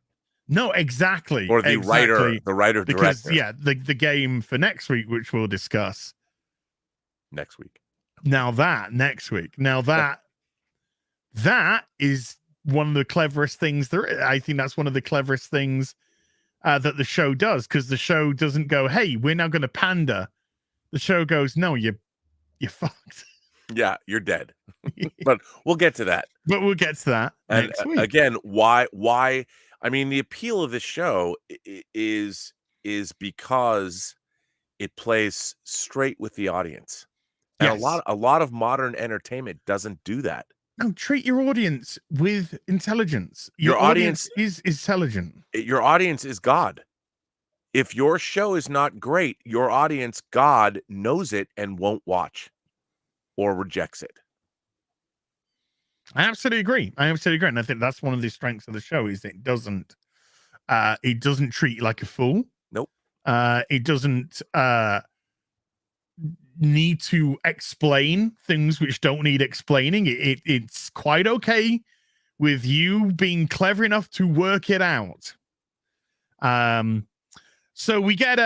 [SPEAKER 2] No, exactly.
[SPEAKER 1] Or the writer
[SPEAKER 2] because,
[SPEAKER 1] director.
[SPEAKER 2] Yeah, the game for next week, which we'll discuss
[SPEAKER 1] next week.
[SPEAKER 2] Next week. That is one of the cleverest things there is. I think that's one of the cleverest things that the show does, because the show doesn't go, hey, we're now going to pander. The show goes, no, you're fucked.
[SPEAKER 1] Yeah, you're dead. But we'll get to that.
[SPEAKER 2] And next week.
[SPEAKER 1] Again, why? I mean, the appeal of this show is because it plays straight with the audience. And
[SPEAKER 2] yes.
[SPEAKER 1] a lot of modern entertainment doesn't do that.
[SPEAKER 2] No, treat your audience with intelligence. Your audience is intelligent.
[SPEAKER 1] Your audience is God. If your show is not great, your audience, God, knows it and won't watch or rejects it.
[SPEAKER 2] I absolutely agree. And I think that's one of the strengths of the show is it doesn't treat you like a fool.
[SPEAKER 1] Nope.
[SPEAKER 2] It doesn't need to explain things which don't need explaining. It's quite okay with you being clever enough to work it out. So we get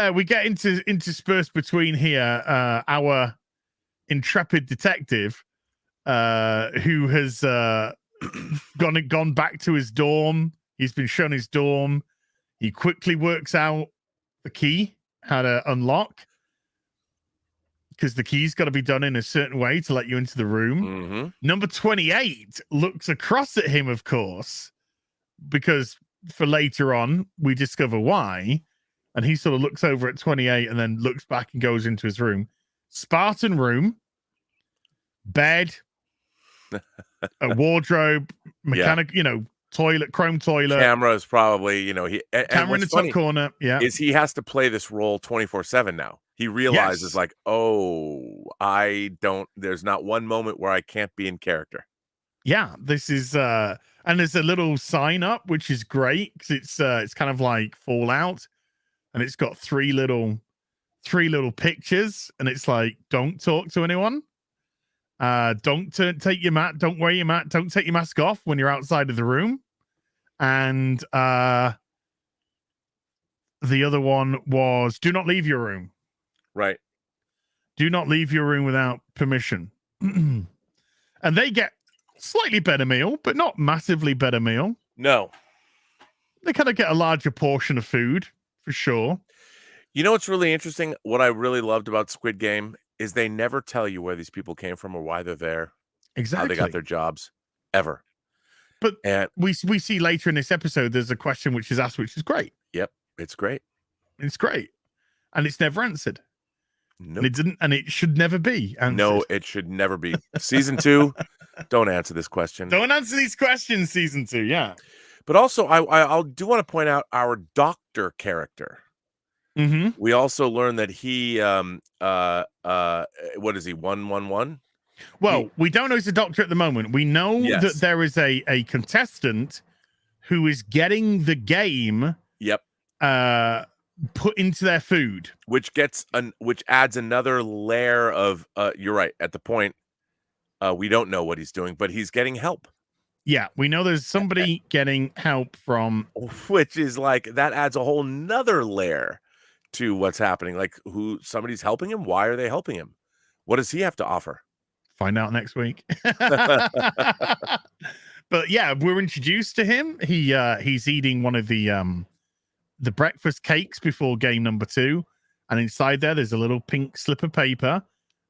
[SPEAKER 2] interspersed between here our intrepid detective who has gone back to his dorm. He's been shown his dorm. He quickly works out the key, how to unlock, because the key's got to be done in a certain way to let you into the room. Number 28 looks across at him, of course, because for later on we discover why, and he sort of looks over at 28 and then looks back and goes into his room. Spartan room, bed, a wardrobe, mechanic, toilet, chrome toilet,
[SPEAKER 1] camera is probably,
[SPEAKER 2] camera in the top corner. Yeah,
[SPEAKER 1] is he has to play this role 24/7 now. He realizes like, there's not one moment where I can't be in character.
[SPEAKER 2] Yeah, this is and there's a little sign up which is great because it's kind of like Fallout, and it's got three little pictures, and it's like, don't talk to anyone. Don't take your mat. Don't wear your mat. Don't take your mask off when you're outside of the room. And the other one was, do not leave your room.
[SPEAKER 1] Right.
[SPEAKER 2] Do not leave your room without permission. And they get slightly better meal, but not massively better meal.
[SPEAKER 1] No.
[SPEAKER 2] They kind of get a larger portion of food, for sure.
[SPEAKER 1] You know what's really interesting? What I really loved about Squid Game is they never tell you where these people came from or why they're there.
[SPEAKER 2] Exactly.
[SPEAKER 1] How they got their jobs. Ever.
[SPEAKER 2] But we see later in this episode, there's a question which is asked, which is great.
[SPEAKER 1] Yep. It's great.
[SPEAKER 2] It's great. And it's never answered.
[SPEAKER 1] Nope.
[SPEAKER 2] And it didn't, and it should never be answered.
[SPEAKER 1] No, it should never be. Season 2, don't answer this question.
[SPEAKER 2] Don't answer these questions, season 2, yeah.
[SPEAKER 1] But also, I do want to point out our doctor character. We also learned that he, what is he, 111?
[SPEAKER 2] Well, we don't know he's a doctor at the moment. We know that there is a contestant who is getting the game put into their food,
[SPEAKER 1] which adds another layer of you're right, at the point we don't know what he's doing, but he's getting help.
[SPEAKER 2] Yeah, we know there's somebody getting help from,
[SPEAKER 1] which is like, that adds a whole nother layer to what's happening. Like, somebody's helping him. Why are they helping him? What does he have to offer?
[SPEAKER 2] Find out next week. But yeah, we're introduced to him. He's eating one of the breakfast cakes before game number 2, and inside there's a little pink slip of paper,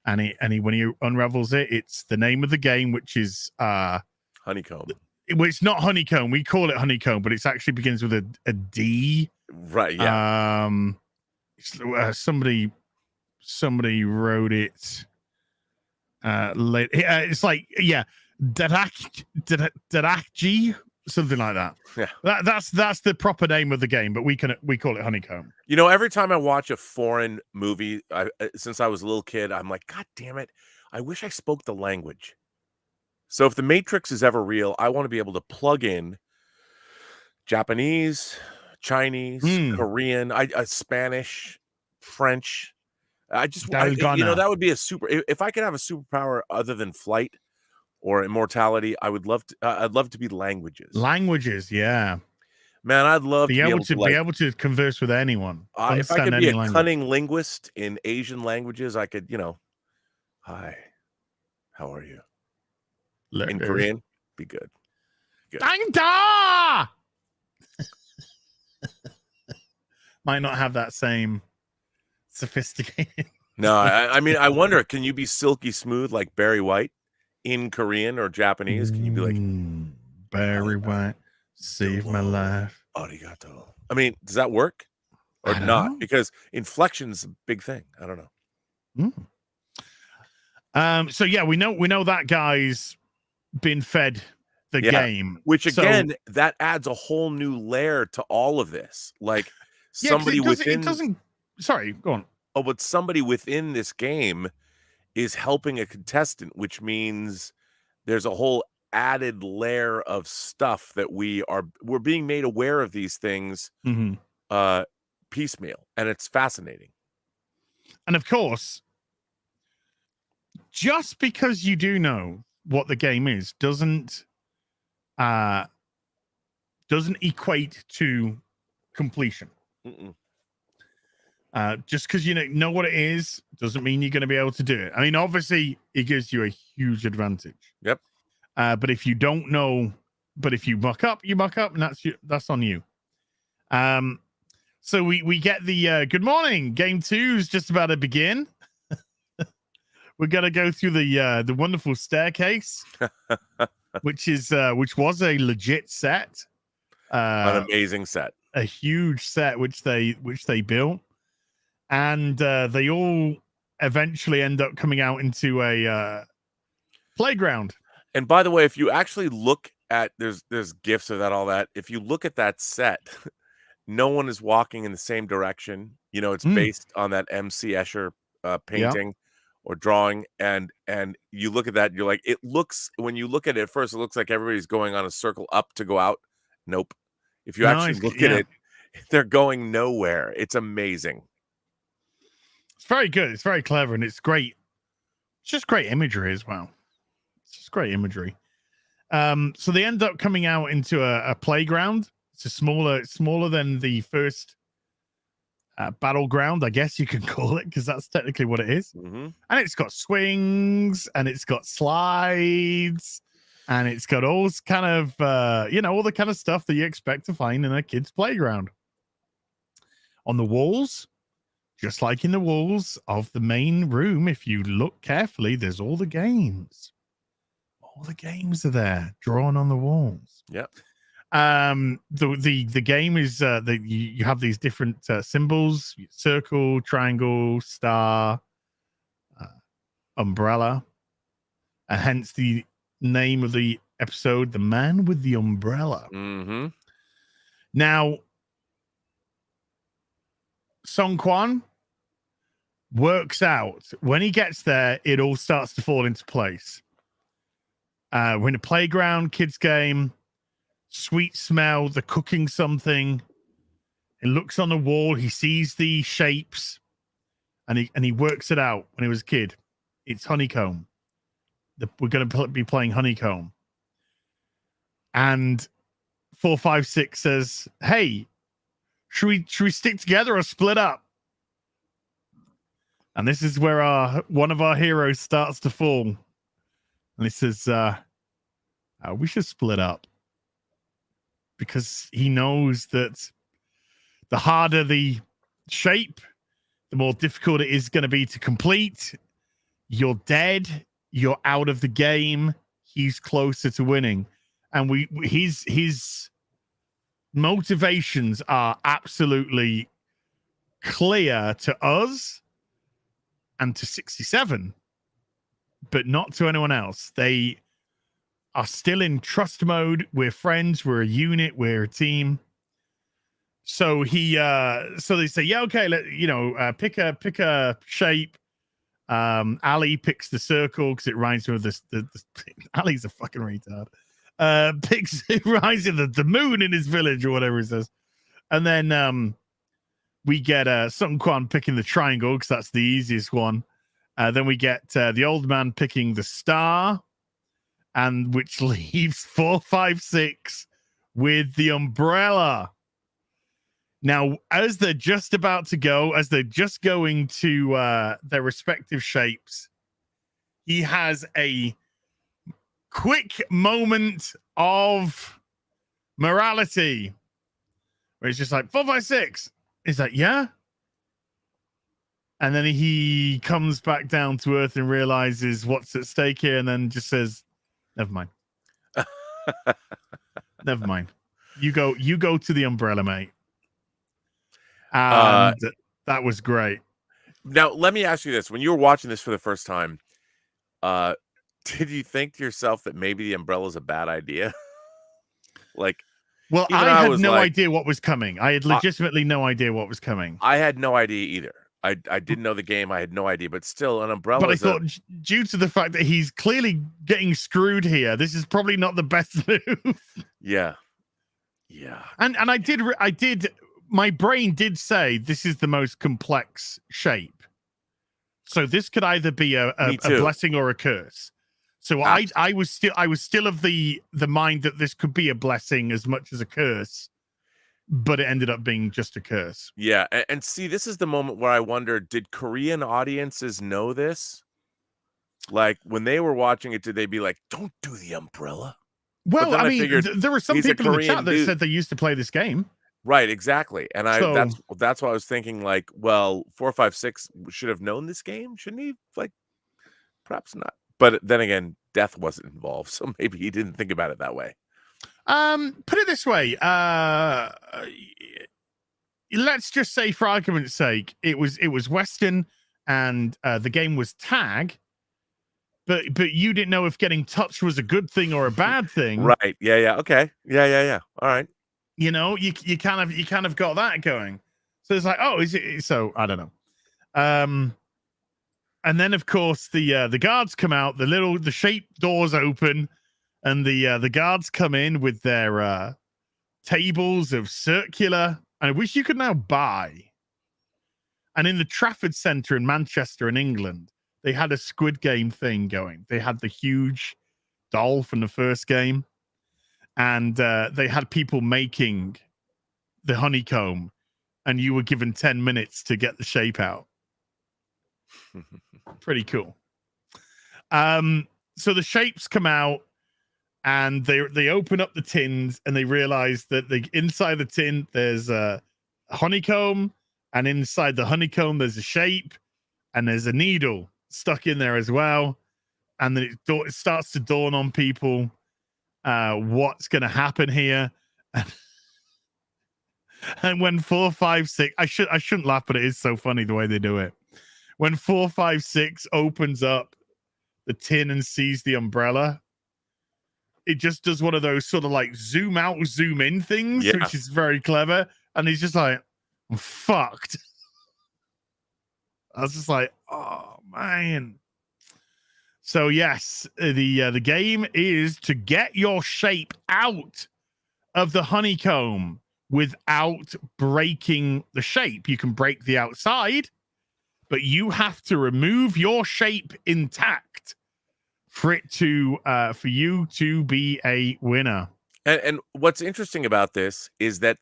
[SPEAKER 2] and when he unravels it, it's the name of the game, which is
[SPEAKER 1] honeycomb.
[SPEAKER 2] Well, it's not honeycomb. We call it honeycomb, but it actually begins with a D.
[SPEAKER 1] Right. Yeah.
[SPEAKER 2] Somebody wrote it late. It's like, Darakji, something like that.
[SPEAKER 1] Yeah.
[SPEAKER 2] That's the proper name of the game, but we call it honeycomb.
[SPEAKER 1] Every time I watch a foreign movie, since I was a little kid, I'm like, God damn it, I wish I spoke the language. So if the Matrix is ever real, I want to be able to plug in Japanese, Chinese, Korean, Spanish, French. That would be a super. If I could have a superpower other than flight or immortality, I'd love to be languages.
[SPEAKER 2] Languages, yeah.
[SPEAKER 1] Man, I'd love
[SPEAKER 2] be able to converse with anyone.
[SPEAKER 1] If I could be a cunning linguist in Asian languages, I could, hi, how are you? In Korean, be good.
[SPEAKER 2] Might not have that same sophisticated.
[SPEAKER 1] No, I mean, I wonder, can you be silky smooth like Barry White in Korean or Japanese? Can you be like,
[SPEAKER 2] Barry White, save my life?
[SPEAKER 1] Arigato. I mean, does that work or not? Because inflection's a big thing. I don't
[SPEAKER 2] know. So yeah, we know that guy's been fed the game,
[SPEAKER 1] which again, that adds a whole new layer to all of this. Like somebody within.
[SPEAKER 2] Sorry, go on.
[SPEAKER 1] Oh, but somebody within this game is helping a contestant, which means there's a whole added layer of stuff that we're being made aware of these things piecemeal, and it's fascinating.
[SPEAKER 2] And of course, just because you do know what the game is doesn't equate to completion. Just because you know what it is doesn't mean you're going to be able to do it. I mean, obviously, it gives you a huge advantage.
[SPEAKER 1] Yep.
[SPEAKER 2] But if you don't know, but if you muck up, and that's on you. So we get the good morning. Game 2 is just about to begin. We're gonna go through the wonderful staircase, which was a legit set.
[SPEAKER 1] An amazing set.
[SPEAKER 2] A huge set which they built. And they all eventually end up coming out into a playground.
[SPEAKER 1] And by the way, if you actually look at there's gifs of that, all that. If you look at that set, no one is walking in the same direction. You know, it's based on that M.C. Escher painting or drawing, and you look at that, you're like, it looks, when you look at it at first, it looks like everybody's going on a circle up to go out. Nope. If you actually look at it, they're going nowhere. It's amazing.
[SPEAKER 2] It's very good. It's very clever, and it's great. It's just great imagery as well. It's just great imagery. So they end up coming out into a playground. It's a smaller than the first battleground, I guess you can call it, because that's technically what it is. And it's got swings, and it's got slides, and it's got all kind of all the kind of stuff that you expect to find in a kid's playground. On the walls, just like in the walls of the main room, if you look carefully, there's all the games. All the games are there, drawn on the walls.
[SPEAKER 1] Yep.
[SPEAKER 2] The game is you have these different symbols: circle, triangle, star, umbrella, and hence the name of the episode, "The Man with the Umbrella." Now, Song Kwan works out when he gets there, it all starts to fall into place. We're in a playground, kids game. Sweet smell, they're cooking something. He looks on the wall, he sees the shapes, and he works it out when he was a kid. It's honeycomb. We're going to be playing honeycomb. And 456 says, "Hey, should we stick together or split up?" And this is where one of our heroes starts to fall. And he says, "We should split up." Because he knows that the harder the shape, the more difficult it is going to be to complete. You're dead. You're out of the game. He's closer to winning. And his motivations are absolutely clear to us and to 67, but not to anyone else. They are still in trust mode. We're friends. We're a unit. We're a team. So so they say, yeah, okay, pick a shape. Ali picks the circle because it reminds me of this. Ali's a fucking retard. It reminds him of the moon in his village or whatever it says. And then we get Sung Kwan picking the triangle because that's the easiest one. Then we get the old man picking the star. And which leaves 456 with the umbrella. Now, as they're just about to go, as they're just going to their respective shapes, he has a quick moment of morality where he's just like, 456. He's like, yeah. And then he comes back down to earth and realizes what's at stake here, and then just says, never mind. Never mind. You go to the umbrella, mate. And that was great.
[SPEAKER 1] Now, let me ask you this. When you were watching this for the first time, did you think to yourself that maybe the umbrella is a bad idea?
[SPEAKER 2] Well, I had no idea what was coming. I had legitimately no idea what was coming.
[SPEAKER 1] I had no idea either. I didn't know the game. I had no idea, but still, an umbrella.
[SPEAKER 2] But I thought, due to the fact that he's clearly getting screwed here, this is probably not the best move.
[SPEAKER 1] Yeah.
[SPEAKER 2] And I did. My brain did say this is the most complex shape, so this could either be a blessing or a curse. So I was still of the mind that this could be a blessing as much as a curse. but it ended up being just a curse.
[SPEAKER 1] Yeah, and see, this is the moment where I wonder, did Korean audiences know this? Like, when they were watching it, did they be like, "Don't do the umbrella"?
[SPEAKER 2] Well, I mean, there were some people in the chat that said they used to play this game.
[SPEAKER 1] Right, exactly. And that's why I was thinking, like, well, 456 should have known this game, shouldn't he? Like, perhaps not. But then again, death wasn't involved, so maybe he didn't think about it that way.
[SPEAKER 2] Put it this way, let's just say, for argument's sake, it was Western, and the game was tag, but you didn't know if getting touched was a good thing or a bad thing.
[SPEAKER 1] Right. Yeah. Okay. Yeah. All right.
[SPEAKER 2] You know, you kind of got that going. So it's like, oh, is it? So I don't know. And then of course the guards come out. The shape doors open, and the guards come in with their tables of circular. And I wish you could now buy. And in the Trafford Centre in Manchester, in England, they had a Squid Game thing going. They had the huge doll from the first game. And they had people making the honeycomb, and you were given 10 minutes to get the shape out. Pretty cool. So the shapes come out, and they open up the tins, and they realize that inside the tin there's a honeycomb, and inside the honeycomb there's a shape, and there's a needle stuck in there as well. And then it starts to dawn on people what's going to happen here. And when 456, I shouldn't laugh, but it is so funny the way they do it. When 456 opens up the tin and sees the umbrella, it just does one of those sort of like zoom out, zoom in things, which is very clever. And he's just like, I'm fucked. I was just like, oh man. So yes, the game is to get your shape out of the honeycomb without breaking the shape. You can break the outside, but you have to remove your shape intact for you to be a winner.
[SPEAKER 1] And what's interesting about this is that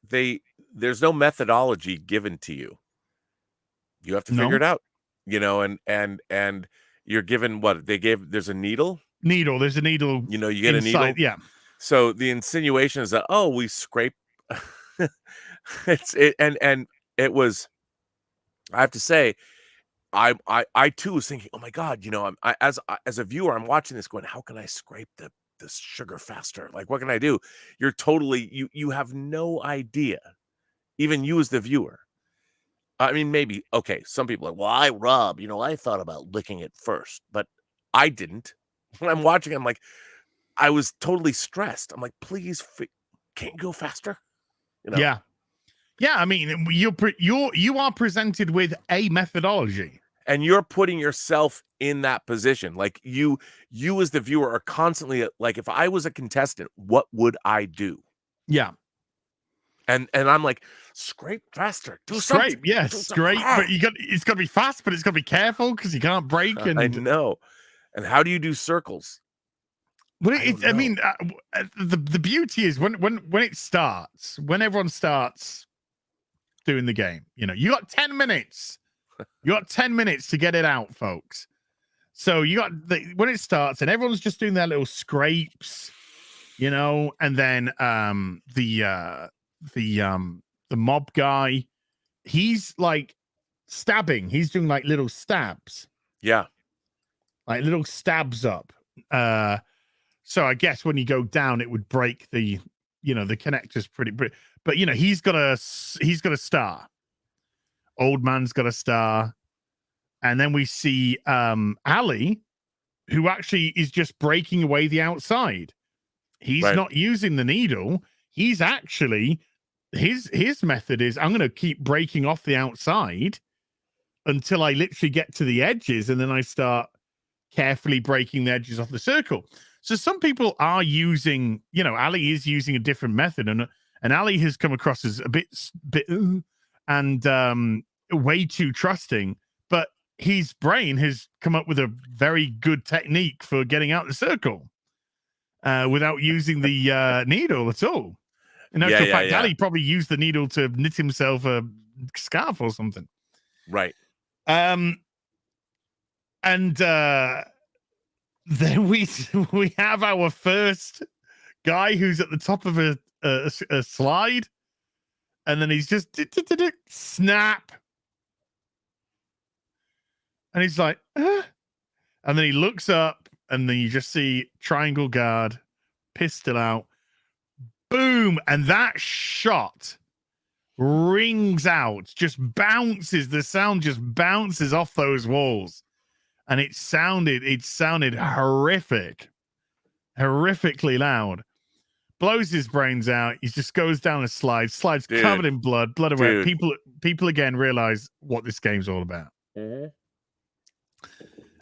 [SPEAKER 1] there's no methodology given to you. You have to figure it out, you know, and you're given what they gave. There's a needle.
[SPEAKER 2] There's a needle.
[SPEAKER 1] You know, you get
[SPEAKER 2] inside,
[SPEAKER 1] a needle.
[SPEAKER 2] Yeah.
[SPEAKER 1] So the insinuation is that, oh, we scrape. And it was. I have to say, I too was thinking, oh my God, you know, as a viewer, I'm watching this going, how can I scrape this sugar faster? Like, what can I do? You're totally you have no idea, even you as the viewer. I mean, maybe, okay, some people are like, well, I thought about licking it first, but I didn't. When I'm watching, I'm like, I was totally stressed. I'm like, please, can't you go faster? You know?
[SPEAKER 2] Yeah. I mean, you are presented with a methodology,
[SPEAKER 1] and you're putting yourself in that position. Like you as the viewer are constantly like, if I was a contestant, what would I do?
[SPEAKER 2] Yeah.
[SPEAKER 1] And I'm like, scrape faster, do
[SPEAKER 2] scrape,
[SPEAKER 1] something.
[SPEAKER 2] Yes, scrape, but it's got to be fast, but it's got to be careful because you can't break. And
[SPEAKER 1] I know. And how do you do circles?
[SPEAKER 2] Well, I mean, the beauty is when it starts, when everyone starts doing the game, you know, you got 10 minutes. You got 10 minutes to get it out, folks. So you got when it starts, and everyone's just doing their little scrapes, you know, and then the mob guy, he's like stabbing. He's doing like little stabs.
[SPEAKER 1] Yeah.
[SPEAKER 2] Like little stabs up. So I guess when you go down, it would break the connectors pretty. But you know, he's got a star. Old man's got a star. And then we see Ali, who actually is just breaking away the outside. He's not using the needle. He's actually his method is, I'm going to keep breaking off the outside until I literally get to the edges, and then I start carefully breaking the edges off the circle. So some people are using, you know, Ali is using a different method, and Ali has come across as a bit and way too trusting, but his brain has come up with a very good technique for getting out the circle without using the needle at all. In actual fact, Ali probably used the needle to knit himself a scarf or something.
[SPEAKER 1] Right.
[SPEAKER 2] And then we have our first guy who's at the top of a slide, and then he's just snap, and he's like, and then he looks up, and then you just see triangle guard, pistol out, boom, and that shot rings out, just bounces. The sound just bounces off those walls, and it sounded horrifically loud. Blows his brains out. He just goes down a slide. Slide's covered in blood away. People again realize what this game's all about.
[SPEAKER 1] Mm-hmm.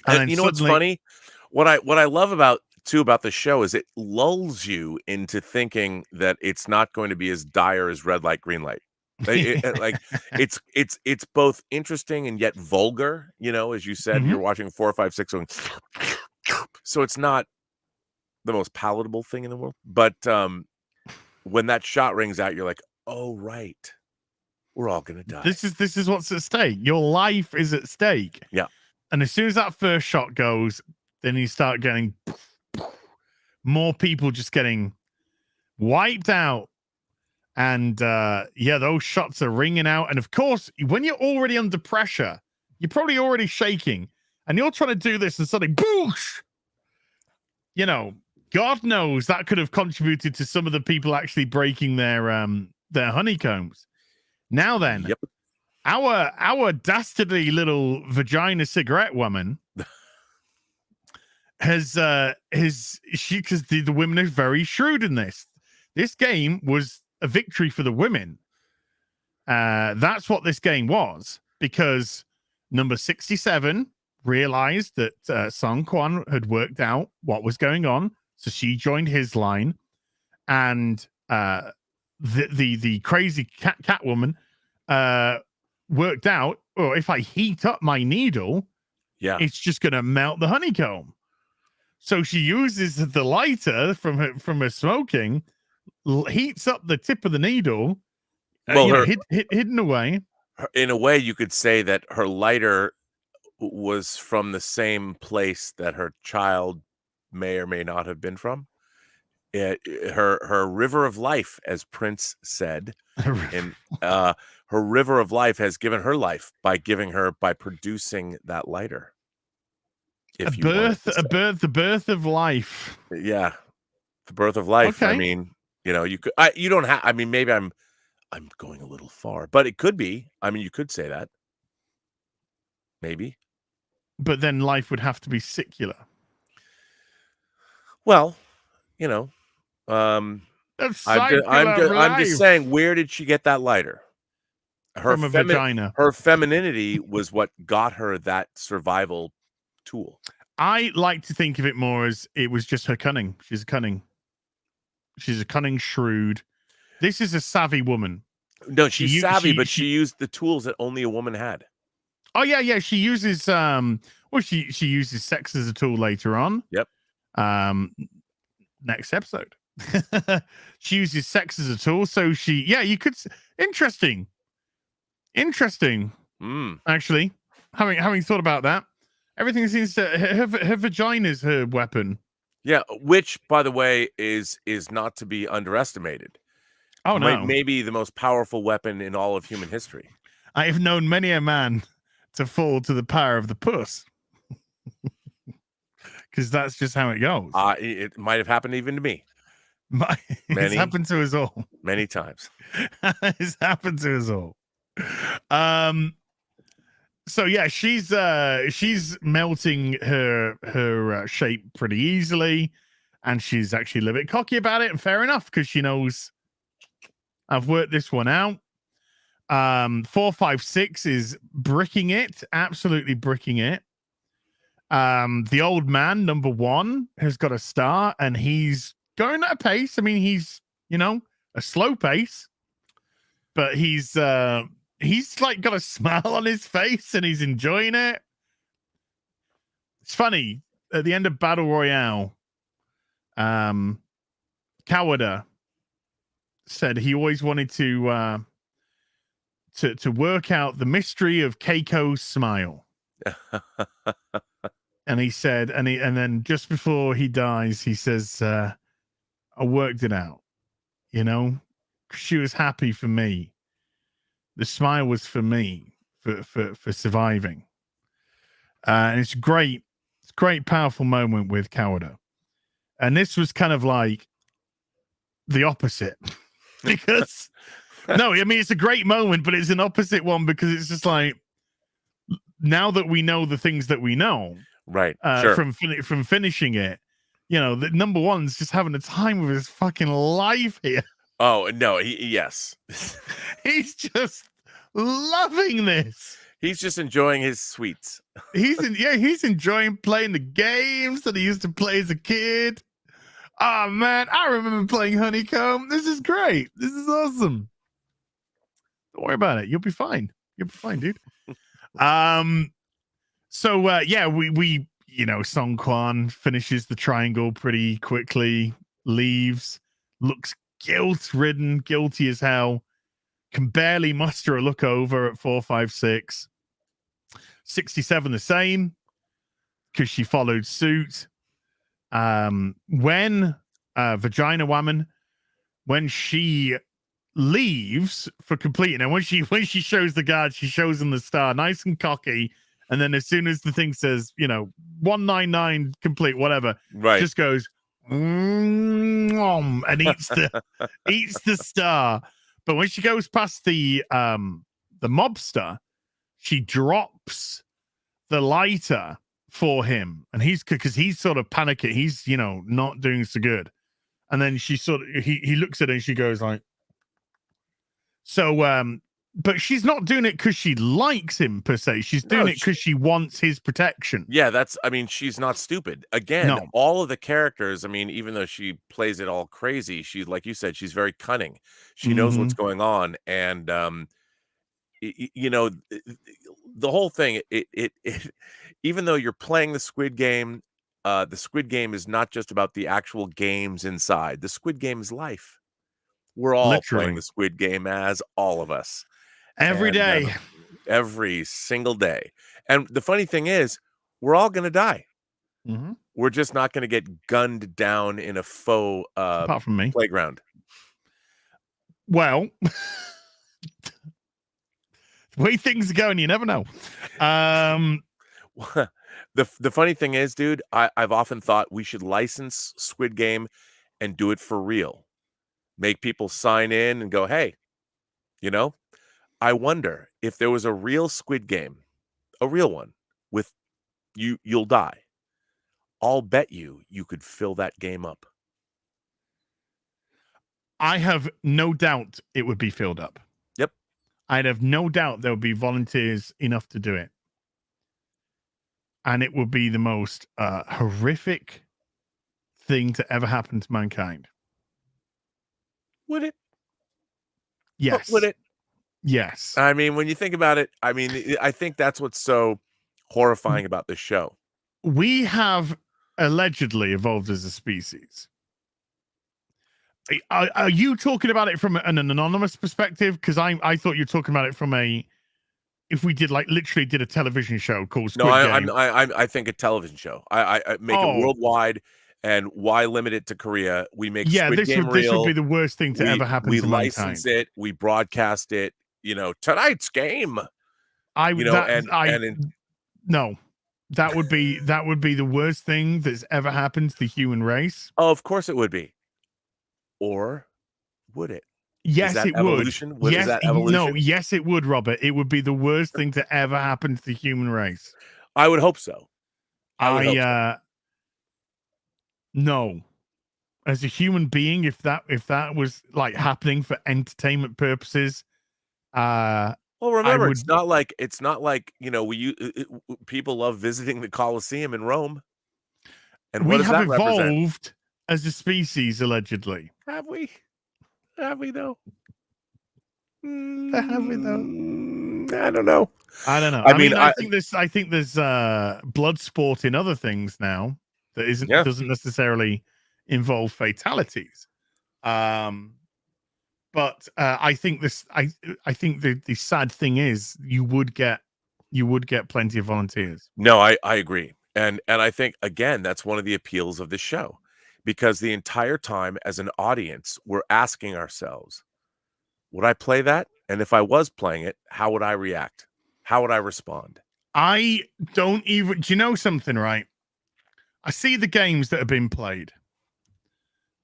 [SPEAKER 1] And you know what's funny? What I love about the show is it lulls you into thinking that it's not going to be as dire as red light, green light. Like it's both interesting and yet vulgar. You know, as you said, you're watching 4, 5, 6 going, so it's not the most palatable thing in the world. But when that shot rings out, you're like, oh right, we're all gonna die.
[SPEAKER 2] This is what's at stake. Your life is at stake.
[SPEAKER 1] Yeah. And
[SPEAKER 2] as soon as that first shot goes, then you start getting more people just getting wiped out. And those shots are ringing out. And of course, when you're already under pressure, you're probably already shaking, and you're trying to do this, and suddenly, boosh! You know, God knows that could have contributed to some of the people actually breaking their honeycombs. Now then, our dastardly little vagina cigarette woman because the women are very shrewd in this. This game was a victory for the women. That's what this game was, because number 67 realized that Song Kwan had worked out what was going on, so she joined his line, and the crazy Catwoman worked out, or if I heat up my needle, it's just gonna melt the honeycomb. So she uses the lighter from her smoking, heats up the tip of the needle, hidden away.
[SPEAKER 1] In a way, you could say that her lighter was from the same place that her child may or may not have been from. Her river of life, as Prince said, and her river of life has given her life by producing that lighter.
[SPEAKER 2] The birth of life.
[SPEAKER 1] Yeah, the birth of life. Okay. I mean, you could. You don't have. I mean, maybe I'm going a little far, but it could be. I mean, you could say that. Maybe.
[SPEAKER 2] But then life would have to be secular.
[SPEAKER 1] Well, I'm just saying, where did she get that lighter?
[SPEAKER 2] From a vagina.
[SPEAKER 1] Her femininity was what got her that survival tool.
[SPEAKER 2] I like to think of it more as it was just her cunning. She's cunning, shrewd. This is a savvy woman.
[SPEAKER 1] No, she's savvy, but she used the tools that only a woman had.
[SPEAKER 2] Oh yeah. She uses she uses sex as a tool later on.
[SPEAKER 1] Yep.
[SPEAKER 2] Next episode. She uses sex as a tool, so you could. Interesting. Actually, having thought about that, everything seems to her vagina is her weapon.
[SPEAKER 1] Yeah, which, by the way, is not to be underestimated.
[SPEAKER 2] Oh no,
[SPEAKER 1] maybe the most powerful weapon in all of human history.
[SPEAKER 2] I have known many a man to fall to the power of the puss. Because that's just how it goes.
[SPEAKER 1] It might have happened even to me.
[SPEAKER 2] It's happened to us all.
[SPEAKER 1] Many times.
[SPEAKER 2] It's happened to us all. So yeah, she's melting her shape pretty easily, and she's actually a little bit cocky about it, and fair enough, because she knows I've worked this one out. 4, 5, 6 is bricking it, absolutely bricking it. The old man, number 1, has got a star, and he's going at a pace. I mean, he's a slow pace, but he's like got a smile on his face, and he's enjoying it. It's funny, at the end of Battle Royale, Kawada said he always wanted to work out the mystery of Keiko's smile. And he said, and then just before he dies, he says, I worked it out, you know, she was happy for me. The smile was for me, for surviving. And it's great. It's a great, powerful moment with Cowder. And this was kind of like the opposite because no, I mean, it's a great moment, but it's an opposite one because it's just like, now that we know the things that we know,
[SPEAKER 1] right? Sure.
[SPEAKER 2] From finishing it, you know, the number one's just having a time of his fucking life here.
[SPEAKER 1] Oh no, yes,
[SPEAKER 2] he's just loving this.
[SPEAKER 1] He's just enjoying his sweets.
[SPEAKER 2] He's enjoying playing the games that he used to play as a kid. Oh man, I remember playing Honeycomb. This is great. This is awesome. Don't worry about it. You'll be fine. You'll be fine, dude. So yeah, we you know, Song Kwan finishes the triangle pretty quickly, leaves, looks guilt-ridden, guilty as hell, can barely muster a look over at 456. 67 the same, because she followed suit. When Vagina Woman, when she leaves for completing, and when she shows the guard, she shows him the star, nice and cocky, and then as soon as the thing says, you know, 199 complete, whatever,
[SPEAKER 1] right,
[SPEAKER 2] just goes and eats the star. But when she goes past the mobster, she drops the lighter for him, and he's sort of panicking. He's, you know, not doing so good. And then she he looks at her and she goes like, so but she's not doing it because she likes him per se. She's doing it because she wants his protection.
[SPEAKER 1] Yeah, I mean, she's not stupid. Again, all of the characters, I mean, even though she plays it all crazy, she, like you said, she's very cunning. She knows what's going on. And, you know, the whole thing, even though you're playing the Squid Game is not just about the actual games inside. The Squid Game is life. We're all playing the Squid Game as all of us.
[SPEAKER 2] Every day.
[SPEAKER 1] Every single day. And the funny thing is, we're all going to die. We're just not going to get gunned down in a faux
[SPEAKER 2] apart from me,
[SPEAKER 1] playground.
[SPEAKER 2] Well, the way things are going, you never know.
[SPEAKER 1] The funny thing is, dude, I've often thought we should license Squid Game and do it for real. Make people sign in and go, hey, you know, I wonder if there was a real Squid Game, a real one with you'll die. I'll bet you could fill that game up.
[SPEAKER 2] I have no doubt it would be filled up.
[SPEAKER 1] Yep.
[SPEAKER 2] I'd have no doubt there would be volunteers enough to do it. And it would be the most horrific thing to ever happen to mankind.
[SPEAKER 1] Would it?
[SPEAKER 2] Yes.
[SPEAKER 1] Would it?
[SPEAKER 2] Yes.
[SPEAKER 1] I mean, when you think about it, I mean, I think that's what's so horrifying about this show.
[SPEAKER 2] We have allegedly evolved as a species. Are you talking about it from an anonymous perspective? Because I thought you were talking about it from if we did literally did a television show called Squid Game.
[SPEAKER 1] I think a television show. I make it worldwide. And why limit it to Korea? We make Squid Game real.
[SPEAKER 2] This would be the worst thing to ever happen to mankind.
[SPEAKER 1] We license it. We broadcast it. You know, tonight's game.
[SPEAKER 2] No, that would be the worst thing that's ever happened to the human race.
[SPEAKER 1] Oh, of course it would be. Or would it?
[SPEAKER 2] Yes, it
[SPEAKER 1] evolution?
[SPEAKER 2] would.
[SPEAKER 1] Is that evolution?
[SPEAKER 2] No, yes, it would, Robert. It would be the worst thing to ever happen to the human race.
[SPEAKER 1] I would hope so. I would hope so.
[SPEAKER 2] No, as a human being, if that was like happening for entertainment purposes,
[SPEAKER 1] well, remember, it's not like you know, people love visiting the Colosseum in Rome, and
[SPEAKER 2] we have evolved as a species, allegedly.
[SPEAKER 1] Have we? Have we though?
[SPEAKER 2] Have we though?
[SPEAKER 1] I don't know.
[SPEAKER 2] I mean, I think there's blood sport in other things now. That doesn't necessarily involve fatalities. But I think this. I think the sad thing is you would get plenty of volunteers.
[SPEAKER 1] No, I agree. And I think, again, that's one of the appeals of this show, because the entire time as an audience, we're asking ourselves, would I play that? And if I was playing it, how would I react? How would I respond?
[SPEAKER 2] I don't even, do you know something, right? I see the games that have been played.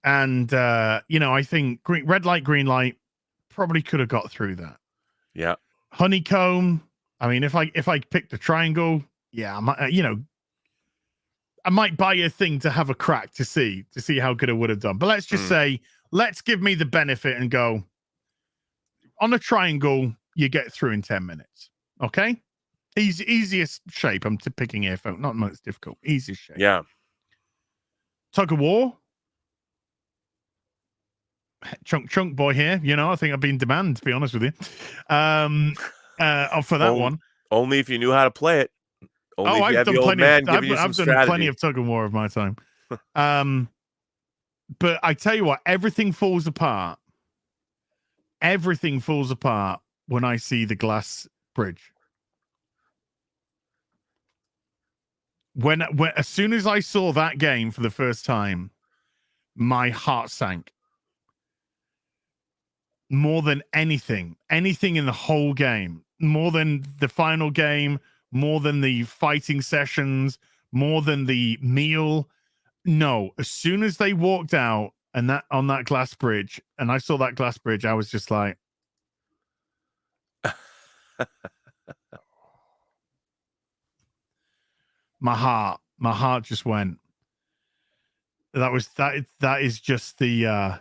[SPEAKER 2] And, I think red light, green light probably could have got through that.
[SPEAKER 1] Yeah.
[SPEAKER 2] Honeycomb. I mean, if I picked the triangle, yeah, I might, I might buy a thing to have a crack to see how good it would have done. But let's just say, let's give me the benefit and go on a triangle. You get through in 10 minutes. Okay. Easiest shape. I'm picking here, folks. Not much difficult. Easiest shape.
[SPEAKER 1] Yeah.
[SPEAKER 2] Tug of war. Chunk boy here. I think I've been in demand, to be honest with you. For that one.
[SPEAKER 1] Only if you knew how to play it. Only if you
[SPEAKER 2] I've
[SPEAKER 1] done
[SPEAKER 2] plenty
[SPEAKER 1] I've
[SPEAKER 2] plenty of tug of war of my time. But I tell you what, everything falls apart. Everything falls apart when I see the glass bridge. When as soon as I saw that game for the first time, my heart sank. More than anything in the whole game, more than the final game, more than the fighting sessions, more than the meal. No, as soon as they walked out and that on that glass bridge, and I saw that glass bridge, I was just like, my heart just went. That is just the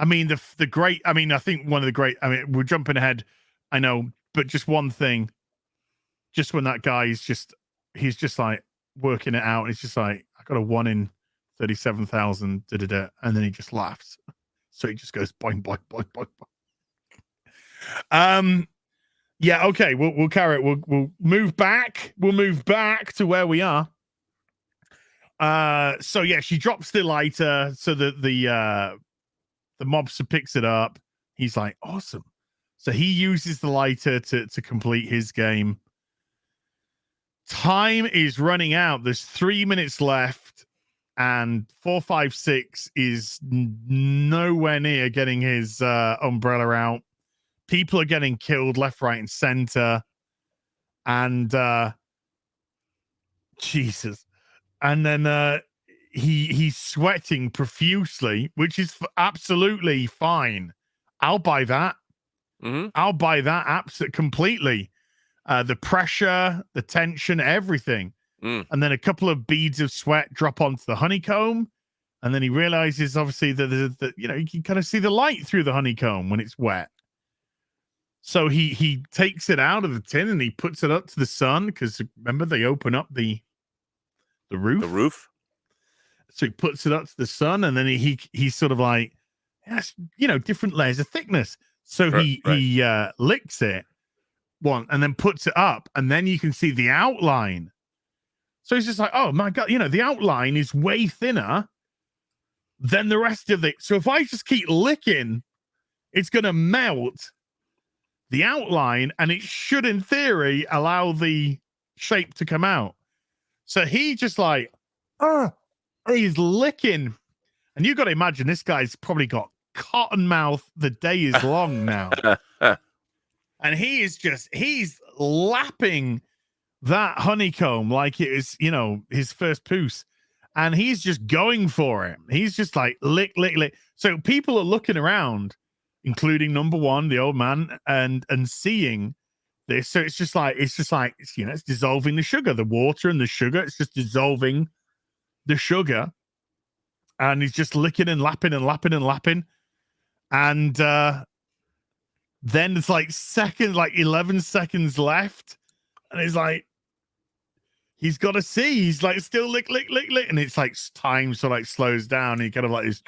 [SPEAKER 2] I mean, the great, I mean, I think one of the great, I mean, we're jumping ahead, I know, but just one thing, just when that guy is he's just like working it out, and it's just like, I got a 1 in 37,000, and then he just laughs. So he just goes boing, boing, boing, boing, boing. Yeah, okay, we'll carry it. We'll move back. We'll move back to where we are. So yeah, she drops the lighter, so the mobster picks it up. He's like, awesome. So he uses the lighter to complete his game. Time is running out. There's 3 minutes left, and 456 is nowhere near getting his umbrella out. People are getting killed left, right, and center. And Jesus. And then he's sweating profusely, which is absolutely fine. I'll buy that. I'll buy that absolutely completely. The pressure, the tension, everything. And then a couple of beads of sweat drop onto the honeycomb. And then he realizes, obviously, that you can kind of see the light through the honeycomb when it's wet. So he takes it out of the tin and he puts it up to the sun, because remember, they open up the roof.
[SPEAKER 1] The roof.
[SPEAKER 2] So he puts it up to the sun, and then he's sort of like, yes, different layers of thickness. So he licks it and then puts it up, and then you can see the outline. So he's just like, oh my God, the outline is way thinner than the rest of it. So if I just keep licking, it's going to melt the outline, and it should, in theory, allow the shape to come out. So he just like, he's licking. And you got to imagine, this guy's probably got cotton mouth. The day is long now. And he's lapping that honeycomb like it is, his first poos. And he's just going for it. He's just like, lick, lick, lick. So people are looking around, including number one, the old man, and seeing this. So it's just like, it's dissolving the sugar, the water and the sugar. It's just dissolving the sugar. And he's just licking and lapping and lapping and lapping. And then it's like 11 seconds left. And it's like, he's got to see. He's like, still lick, lick, lick, lick. And it's like time sort of like slows down. And he kind of like this.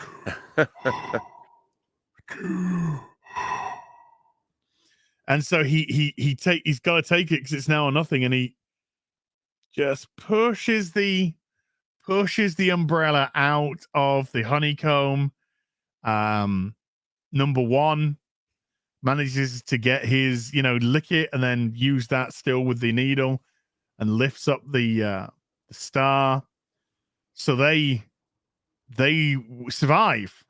[SPEAKER 2] And so he's got to take it because it's now or nothing. And he just pushes the umbrella out of the honeycomb. number one manages to get his, lick it and then use that still with the needle and lifts up the star. So they survive.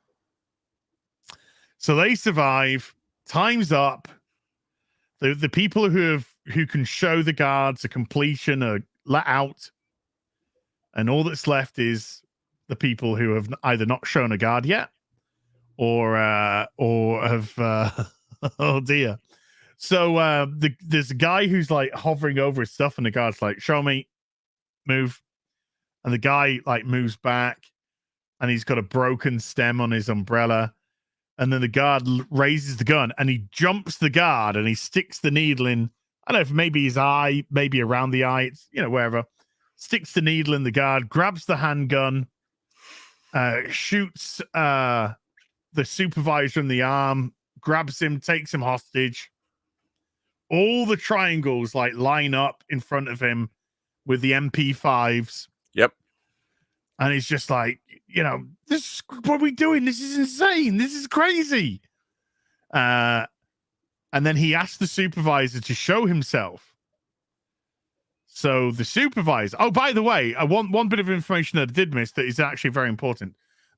[SPEAKER 2] Time's up. The people who can show the guards a completion are let out, and all that's left is the people who have either not shown a guard yet, or have oh dear. So there's a guy who's like hovering over his stuff, and the guard's like, "Show me, move," and the guy like moves back, and he's got a broken stem on his umbrella. And then the guard raises the gun and he jumps the guard and he sticks the needle in. I don't know if maybe his eye, maybe around the eye, it's, wherever. Sticks the needle in the guard, grabs the handgun, shoots the supervisor in the arm, grabs him, takes him hostage. All the triangles like line up in front of him with the MP5s.
[SPEAKER 1] Yep.
[SPEAKER 2] And he's just like, this is what are we doing? This is insane. This is crazy. And then he asked the supervisor to show himself. So the supervisor. Oh, by the way, one bit of information that I did miss that is actually very important.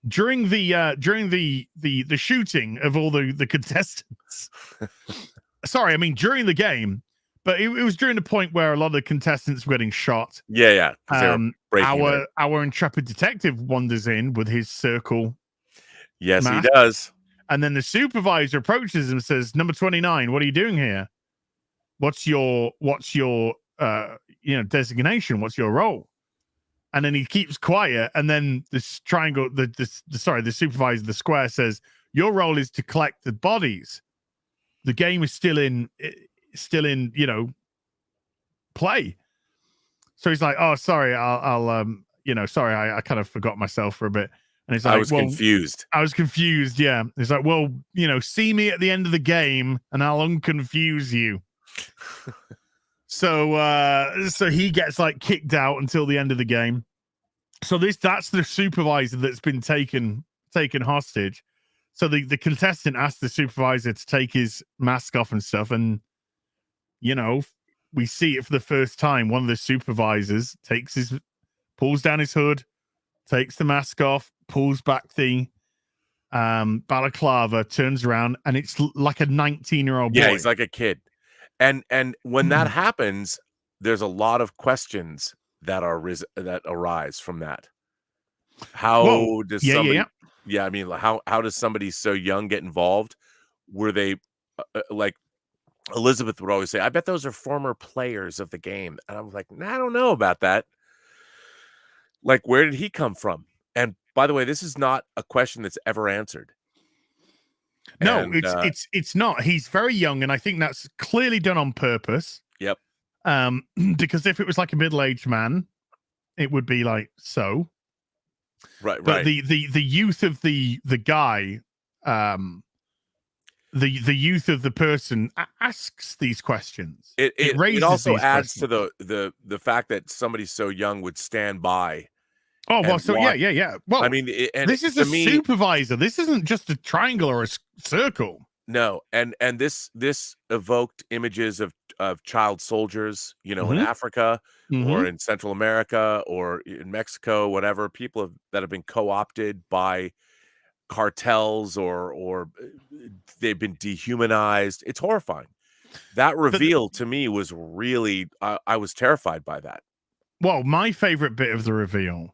[SPEAKER 2] During the shooting of all the contestants. Sorry, I mean during the game. But it was during the point where a lot of the contestants were getting shot.
[SPEAKER 1] Yeah.
[SPEAKER 2] Our intrepid detective wanders in with his circle.
[SPEAKER 1] Yes,
[SPEAKER 2] mask,
[SPEAKER 1] he does.
[SPEAKER 2] And then the supervisor approaches him and says, "Number 29, what are you doing here? What's your designation? What's your role?" And then he keeps quiet. And then this triangle, the supervisor, the square says, "Your role is to collect the bodies. The game is still in play." So he's like, "Oh, sorry, I'll sorry, I kind of forgot myself for a bit." And he's like,
[SPEAKER 1] I was confused.
[SPEAKER 2] I was confused, yeah. He's like, "Well, see me at the end of the game and I'll unconfuse you." So he gets like kicked out until the end of the game. So that's the supervisor that's been taken hostage. So the contestant asked the supervisor to take his mask off and stuff, and we see it for the first time. One of the supervisors pulls down his hood, takes the mask off, pulls back the balaclava, turns around, and it's like a 19-year-old boy.
[SPEAKER 1] Yeah, he's like a kid. And when that happens, there's a lot of questions that arise from that. How does somebody? Yeah, I mean, how does somebody so young get involved? Were they like? Elizabeth would always say, "I bet those are former players of the game." And I'm like, "Nah, I don't know about that. Like, where did he come from?" And by the way, this is not a question that's ever answered.
[SPEAKER 2] No, it's not. He's very young, and I think that's clearly done on purpose.
[SPEAKER 1] Yep.
[SPEAKER 2] Because if it was like a middle-aged man, it would be like so.
[SPEAKER 1] Right.
[SPEAKER 2] But the youth of the guy, the youth of the person asks these questions.
[SPEAKER 1] It also adds to the fact that somebody so young would stand by.
[SPEAKER 2] Oh, well, so yeah. Well,
[SPEAKER 1] I mean,
[SPEAKER 2] this is a supervisor. This isn't just a triangle or a circle.
[SPEAKER 1] No, and this evoked images of child soldiers, in Africa or in Central America or in Mexico, whatever, people that have been co-opted by cartels or they've been dehumanized. It's horrifying. That reveal to me was really, I was terrified by that.
[SPEAKER 2] Well, my favorite bit of the reveal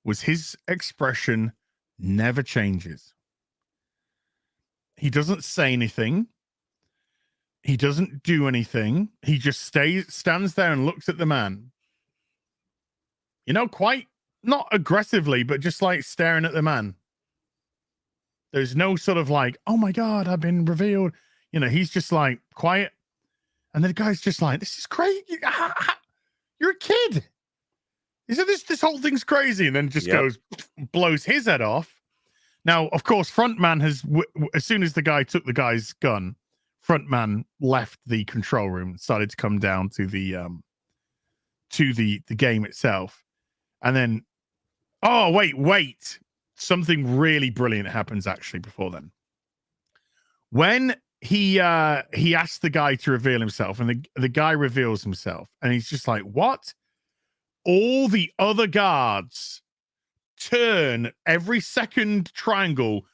[SPEAKER 2] was his expression never changes. He doesn't say anything. He doesn't do anything. He just stands there and looks at the man. Quite not aggressively, but just like staring at the man. There's no sort of like, "Oh my God, I've been revealed." He's just like quiet. And then the guy's just like, "This is crazy. You're a kid. He said, this whole thing's crazy." And then just blows his head off. Now, of course, Frontman as soon as the guy took the guy's gun, Frontman left the control room and started to come down to the game itself. And then, oh, wait. Something really brilliant happens actually before then. when he asked the guy to reveal himself, and the guy reveals himself, and he's just like, what? All the other guards turn, every second triangle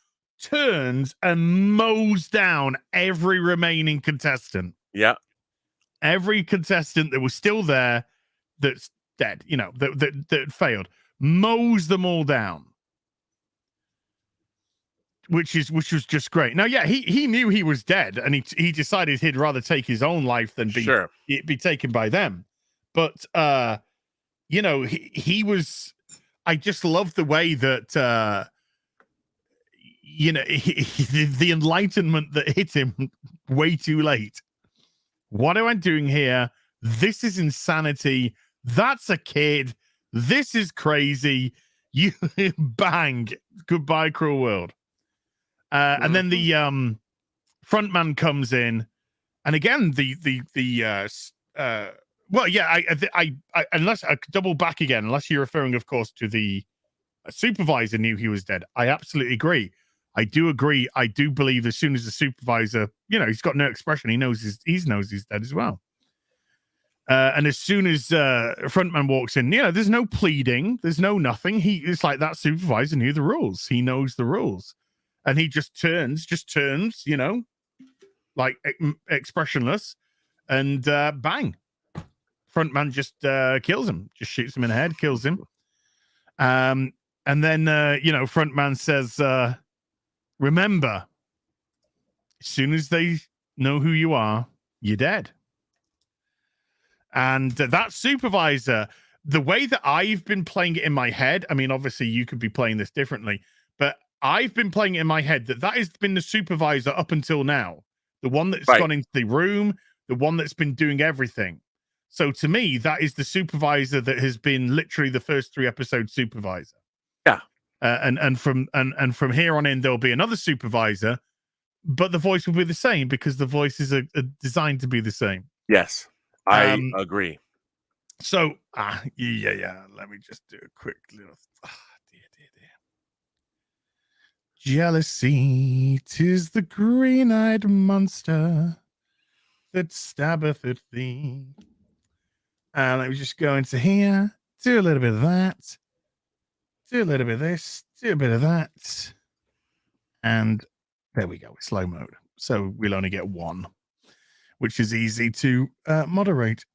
[SPEAKER 2] turns and mows down every remaining contestant.
[SPEAKER 1] Yeah.
[SPEAKER 2] Every contestant that was still there that's dead, you know, that failed, mows them all down. Which was just great. Now, yeah, he knew he was dead, and he decided he'd rather take his own life than be taken by them. But you know, he was. I just love the way that you know, the enlightenment that hit him way too late. What am I doing here? This is insanity. That's a kid. This is crazy. You bang. Goodbye, cruel world. And then the frontman comes in, and again well, yeah, I unless I double back again, unless you're referring, of course, to the supervisor knew he was dead. I absolutely agree. I do agree. I do believe as soon as the supervisor, you know, he's got no expression, he knows he's dead as well. And as soon as frontman walks in, you know, there's no pleading, there's no nothing. It's like that supervisor knew the rules. He knows the rules. And he just turns, you know, like expressionless, and bang. Frontman just kills him, just shoots him in the head, kills him. And then, you know, frontman says, remember, as soon as they know who you are, you're dead. And that supervisor, the way that I've been playing it in my head, I mean, obviously you could be playing this differently, but I've been playing it in my head that has been the supervisor up until now. The one that's gone into the room, the one that's been doing everything. So to me, that is the supervisor that has been literally the first 3 episodes supervisor.
[SPEAKER 1] Yeah.
[SPEAKER 2] And from here on in, there'll be another supervisor, but the voice will be the same because the voices are designed to be the same.
[SPEAKER 1] Yes, I agree.
[SPEAKER 2] So, yeah. Let me just do a quick little... Jealousy, 'tis the green-eyed monster that stabbeth at thee. Let me just go into here, do a little bit of that, do a little bit of this, do a bit of that, and there we go, slow mode. So we'll only get 1, which is easy to moderate.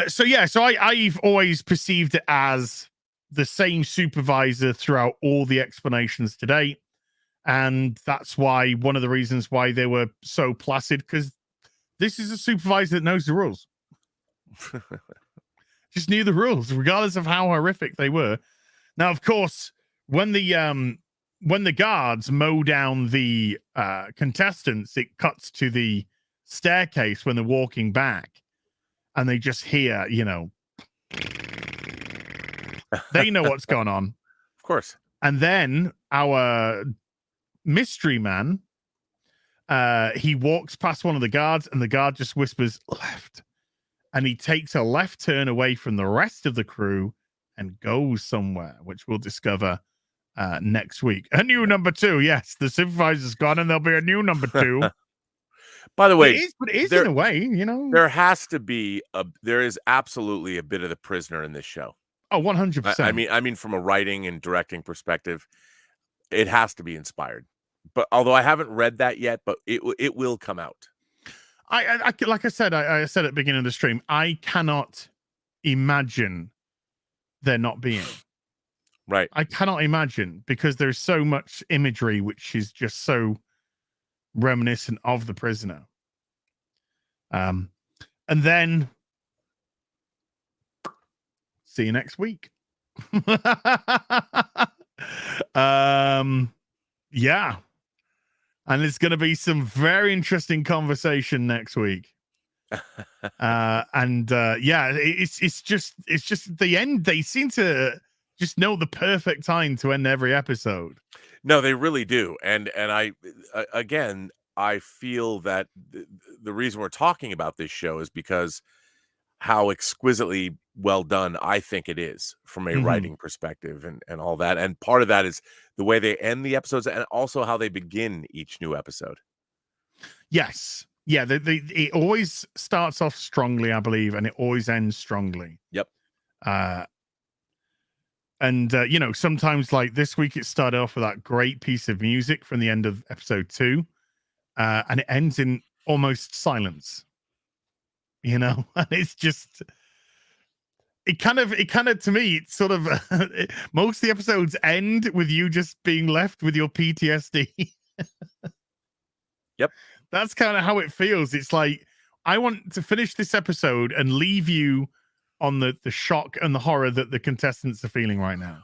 [SPEAKER 2] So I've always perceived it as the same supervisor throughout all the explanations to date. And that's why one of the reasons why they were so placid, because this is a supervisor that knows the rules. Just knew the rules, regardless of how horrific they were. Now, of course, when the guards mow down the contestants, it cuts to the staircase when they're walking back, and they just hear, you know, they know what's going on,
[SPEAKER 1] of course.
[SPEAKER 2] And then our mystery man, he walks past one of the guards, and the guard just whispers left, and he takes a left turn away from the rest of the crew and goes somewhere, which we'll discover next week. A new number 2. Yes, the supervisor's gone, and there'll be a new number 2.
[SPEAKER 1] By the way,
[SPEAKER 2] it is in a way, you know,
[SPEAKER 1] there has to be there is absolutely a bit of the prisoner in this show.
[SPEAKER 2] Oh, 100%.
[SPEAKER 1] I mean, from a writing and directing perspective, it has to be inspired. But although I haven't read that yet, but it will come out.
[SPEAKER 2] I like I said at the beginning of the stream, I cannot imagine there not being.
[SPEAKER 1] Right.
[SPEAKER 2] I cannot imagine, because there's so much imagery which is just so reminiscent of the prisoner. And then see you next week. Yeah. And it's going to be some very interesting conversation next week. Yeah, it's just the end. They seem to just know the perfect time to end every episode.
[SPEAKER 1] No, they really do. And I feel that the reason we're talking about this show is because how exquisitely well done I think it is from a writing perspective and all that. And part of that is the way they end the episodes, and also how they begin each new episode.
[SPEAKER 2] Yes. Yeah, it always starts off strongly, I believe, and it always ends strongly.
[SPEAKER 1] Yep.
[SPEAKER 2] And sometimes, like this week, it started off with that great piece of music from the end of episode 2, and it ends in almost silence. And it's just, it kind of to me, it's sort of most of the episodes end with you just being left with your PTSD.
[SPEAKER 1] Yep.
[SPEAKER 2] That's kind of how it feels. It's like, I want to finish this episode and leave you on the shock and the horror that the contestants are feeling right now.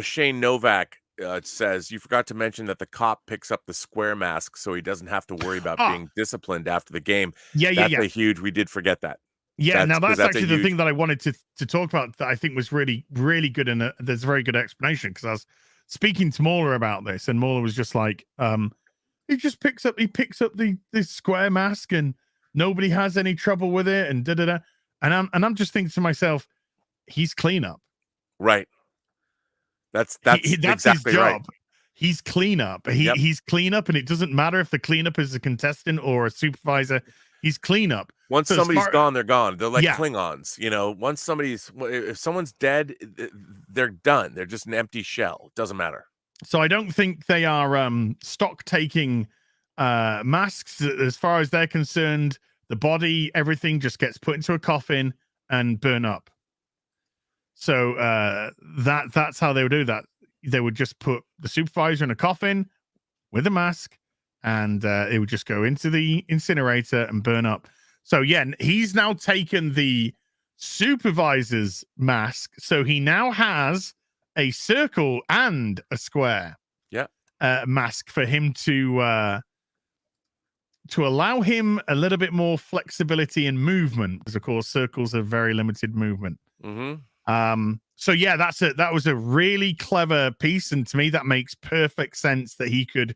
[SPEAKER 1] Shane Novak says, you forgot to mention that the cop picks up the square mask so he doesn't have to worry about being disciplined after the game. That's a huge, we did forget that.
[SPEAKER 2] Yeah, now that's actually the thing that I wanted to talk about that I think was really, really good, and there's a very good explanation, because I was speaking to Mauler about this, and Mauler was just like, he picks up this square mask and nobody has any trouble with it, and da-da-da. And I'm just thinking to myself, he's cleanup.
[SPEAKER 1] Right. That's exactly
[SPEAKER 2] his job. Right. He's cleanup. He's cleanup, and it doesn't matter if the cleanup is a contestant or a supervisor. He's cleanup.
[SPEAKER 1] Once somebody's gone, they're gone. They're like Klingons. Once if someone's dead, they're done. They're just an empty shell. It doesn't matter.
[SPEAKER 2] So I don't think they are stock taking masks. As far as they're concerned, the body, everything just gets put into a coffin and burn up. So that's how they would do that. They would just put the supervisor in a coffin with a mask, and it would just go into the incinerator and burn up. So yeah, he's now taken the supervisor's mask, so he now has a circle and a square mask for him to allow him a little bit more flexibility and movement, because of course circles have very limited movement. So yeah, that was a really clever piece, and to me that makes perfect sense that he could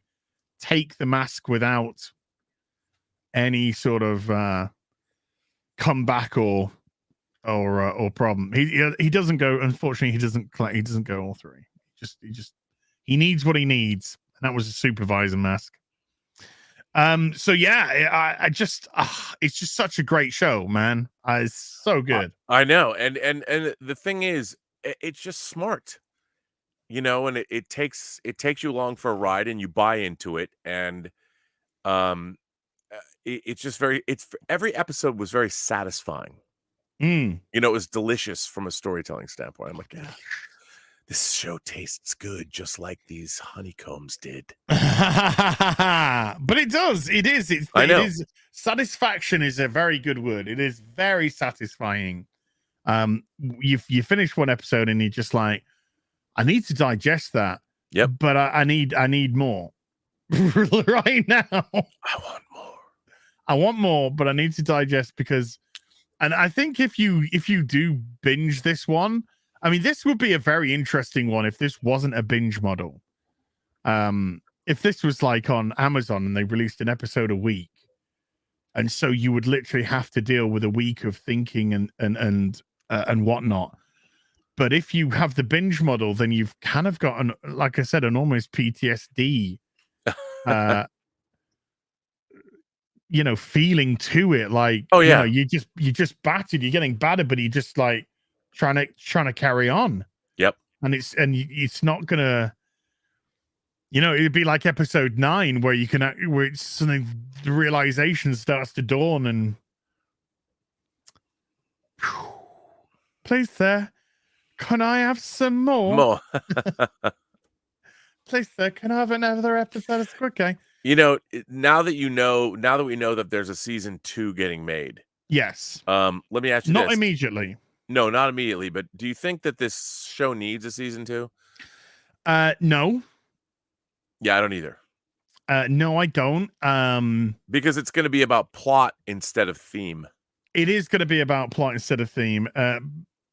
[SPEAKER 2] take the mask without any sort of comeback or problem. He doesn't go, unfortunately, he doesn't go all three. He needs what he needs, and that was a supervisor mask. So yeah, I just it's just such a great show, man. It's so good.
[SPEAKER 1] I know, and the thing is, it's just smart, and it takes you along for a ride, and you buy into it, and it's just every episode was very satisfying. It was delicious from a storytelling standpoint. I'm like, yeah, this show tastes good, just like these honeycombs did.
[SPEAKER 2] But it does. It is.
[SPEAKER 1] I know.
[SPEAKER 2] It is. Satisfaction is a very good word. It is very satisfying. You finish one episode and you're just like, I need to digest that.
[SPEAKER 1] Yep.
[SPEAKER 2] But I need more right now. I want more, but I need to digest, because, and I think if you do binge this one, I mean, this would be a very interesting one if this wasn't a binge model. If this was like on Amazon and they released an episode a week, and so you would literally have to deal with a week of thinking and whatnot. But if you have the binge model, then you've kind of got like I said, an almost PTSD, feeling to it. Like,
[SPEAKER 1] oh yeah,
[SPEAKER 2] you just battered, you're getting battered, but you just like trying to carry on.
[SPEAKER 1] Yep.
[SPEAKER 2] And it's not gonna, it'd be like episode 9 where where something, the realization starts to dawn, and please sir, can I have some more? Please sir, can I have another episode of Squid Game?
[SPEAKER 1] Now that we know that there's a season 2 getting made.
[SPEAKER 2] Yes.
[SPEAKER 1] Let me ask you
[SPEAKER 2] this. Not immediately.
[SPEAKER 1] No, not immediately. But do you think that this show needs a season 2?
[SPEAKER 2] No.
[SPEAKER 1] Yeah, I don't either.
[SPEAKER 2] No, I don't.
[SPEAKER 1] Because it's going to be about plot instead of theme.
[SPEAKER 2] It is going to be about plot instead of theme.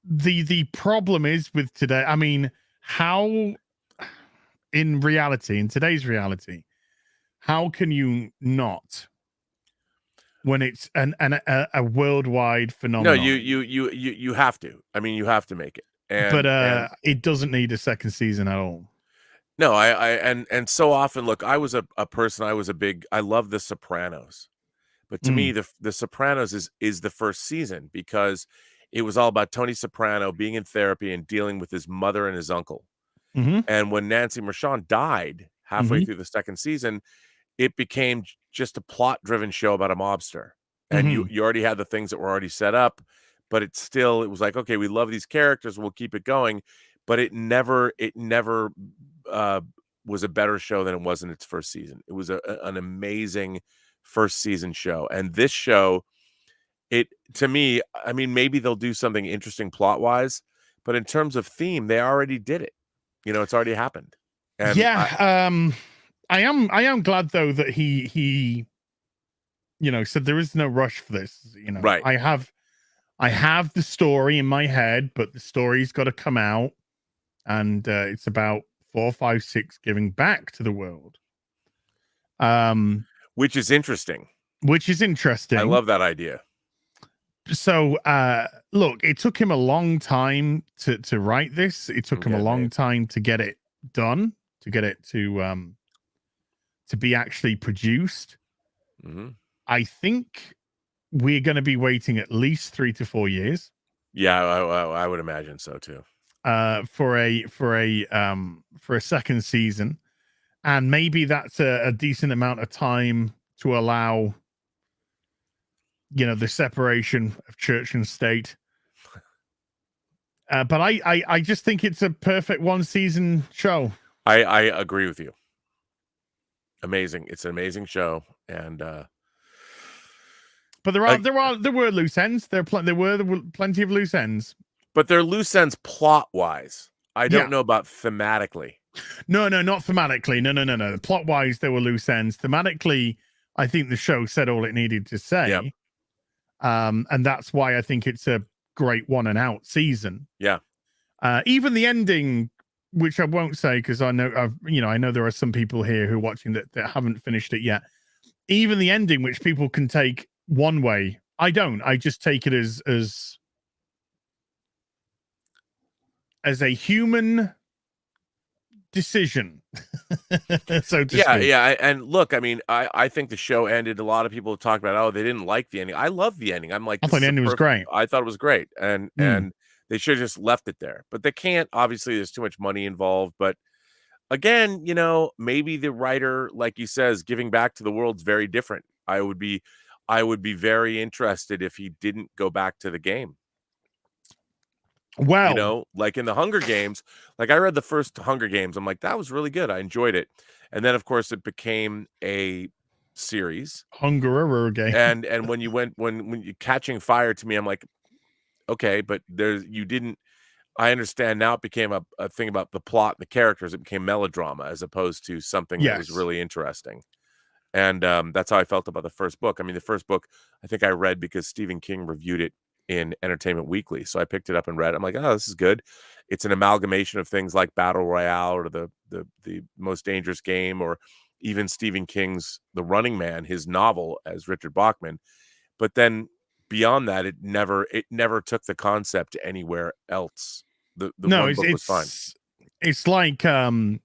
[SPEAKER 2] The problem is with today. I mean, how in today's reality, how can you not, when it's a worldwide phenomenon?
[SPEAKER 1] No, you have to. I mean, you have to make it.
[SPEAKER 2] But it doesn't need a second season at all.
[SPEAKER 1] No, and so often, look, I was a person, I love The Sopranos. But to me, the Sopranos is the first season because it was all about Tony Soprano being in therapy and dealing with his mother and his uncle. And when Nancy Marchand died halfway through the second season, it became just a plot-driven show about a mobster. And you already had the things that were already set up, but it was like, okay, we love these characters, we'll keep it going. But it never was a better show than it was in its first season. It was an amazing first season show. And this show, to me, I mean, maybe they'll do something interesting plot-wise, but in terms of theme, they already did it. It's already happened. And
[SPEAKER 2] I am glad though that he said there is no rush for this.
[SPEAKER 1] Right.
[SPEAKER 2] I have the story in my head, but the story's got to come out, and it's about 4, 5, 6 giving back to the world.
[SPEAKER 1] Which is interesting.
[SPEAKER 2] I
[SPEAKER 1] love that idea.
[SPEAKER 2] So, look, it took him a long time to write this. It took him a long time to get it done, to get it to be actually produced. I think we're going to be waiting at least 3 to 4 years.
[SPEAKER 1] Yeah, I would imagine so too.
[SPEAKER 2] For a second season, and maybe that's a decent amount of time to allow the separation of church and state. But I just think it's a perfect 1 season show.
[SPEAKER 1] I agree with you. Amazing. It's an amazing show. And
[SPEAKER 2] but there were loose ends. There were plenty of loose ends.
[SPEAKER 1] But they're loose ends plot wise. I don't know about thematically.
[SPEAKER 2] No, not thematically. No. Plot wise, there were loose ends. Thematically, I think the show said all it needed to say.
[SPEAKER 1] Yep.
[SPEAKER 2] And that's why I think it's a great 1 and out season.
[SPEAKER 1] Yeah.
[SPEAKER 2] Even the ending, which I won't say because I know I know there are some people here who are watching that haven't finished it yet. Even the ending, which people can take one way, I don't. I just take it as a human decision. So to speak.
[SPEAKER 1] Yeah. And look, I mean, I think the show ended. A lot of people talk about, oh, they didn't like the ending. I love the ending. I'm like,
[SPEAKER 2] I thought the ending was great.
[SPEAKER 1] I thought it was great. And they should have just left it there. But they can't. Obviously, there's too much money involved. But again, maybe the writer, like you says, giving back to the world's very different. I would be very interested if he didn't go back to the game.
[SPEAKER 2] Well,
[SPEAKER 1] like in the Hunger Games, like I read the first Hunger Games. I'm like, that was really good. I enjoyed it. And then, of course, it became a series.
[SPEAKER 2] Hunger game.
[SPEAKER 1] And when you Catching Fire, to me, I'm like, okay, but I understand now it became a thing about the plot and the characters. It became melodrama as opposed to something that was really interesting. And that's how I felt about the first book. I mean, the first book, I think I read because Stephen King reviewed it in Entertainment Weekly. So I picked it up and read it. I'm like, oh, this is good. It's an amalgamation of things like Battle Royale or the Most Dangerous Game, or even Stephen King's The Running Man, his novel as Richard Bachman. But then beyond that, it never took the concept anywhere else. The one book was fine.
[SPEAKER 2] It's like Battle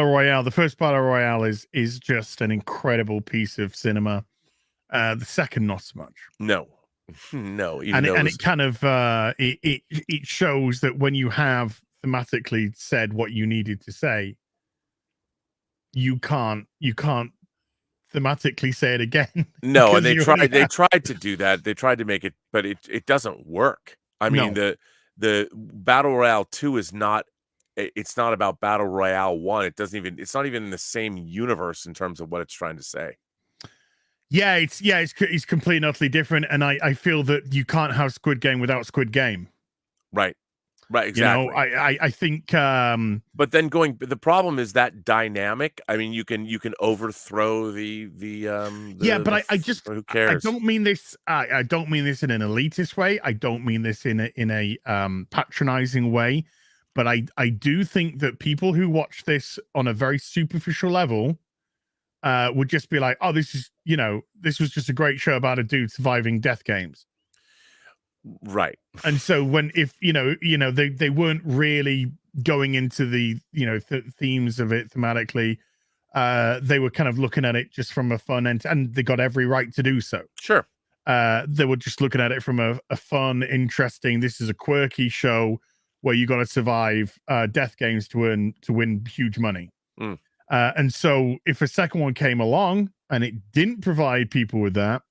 [SPEAKER 2] Royale. The first Battle Royale is just an incredible piece of cinema. The second, not so much.
[SPEAKER 1] No.
[SPEAKER 2] It kind of it shows that when you have thematically said what you needed to say, you can't thematically say it again.
[SPEAKER 1] No, and they tried to do that. They tried to make it, but it doesn't work. I mean, the Battle Royale 2 is not. It's not about Battle Royale 1. It's not even in the same universe in terms of what it's trying to say.
[SPEAKER 2] Yeah, it's completely and utterly different, and I feel that you can't have Squid Game without Squid Game.
[SPEAKER 1] Right, exactly.
[SPEAKER 2] I think.
[SPEAKER 1] But then the problem is that dynamic. I mean, you can overthrow the
[SPEAKER 2] but I just
[SPEAKER 1] who cares?
[SPEAKER 2] I don't mean this. I don't mean this in an elitist way. I don't mean this in a patronizing way. But I do think that people who watch this on a very superficial level would just be like, oh, this was just a great show about a dude surviving death games.
[SPEAKER 1] Right.
[SPEAKER 2] And so if they weren't really going into the themes of it thematically. They were kind of looking at it just from a fun and they got every right to do so.
[SPEAKER 1] Sure.
[SPEAKER 2] They were just looking at it from a fun, interesting. This is a quirky show where you got to survive death games to win huge money. And so if a second one came along and it didn't provide people with that,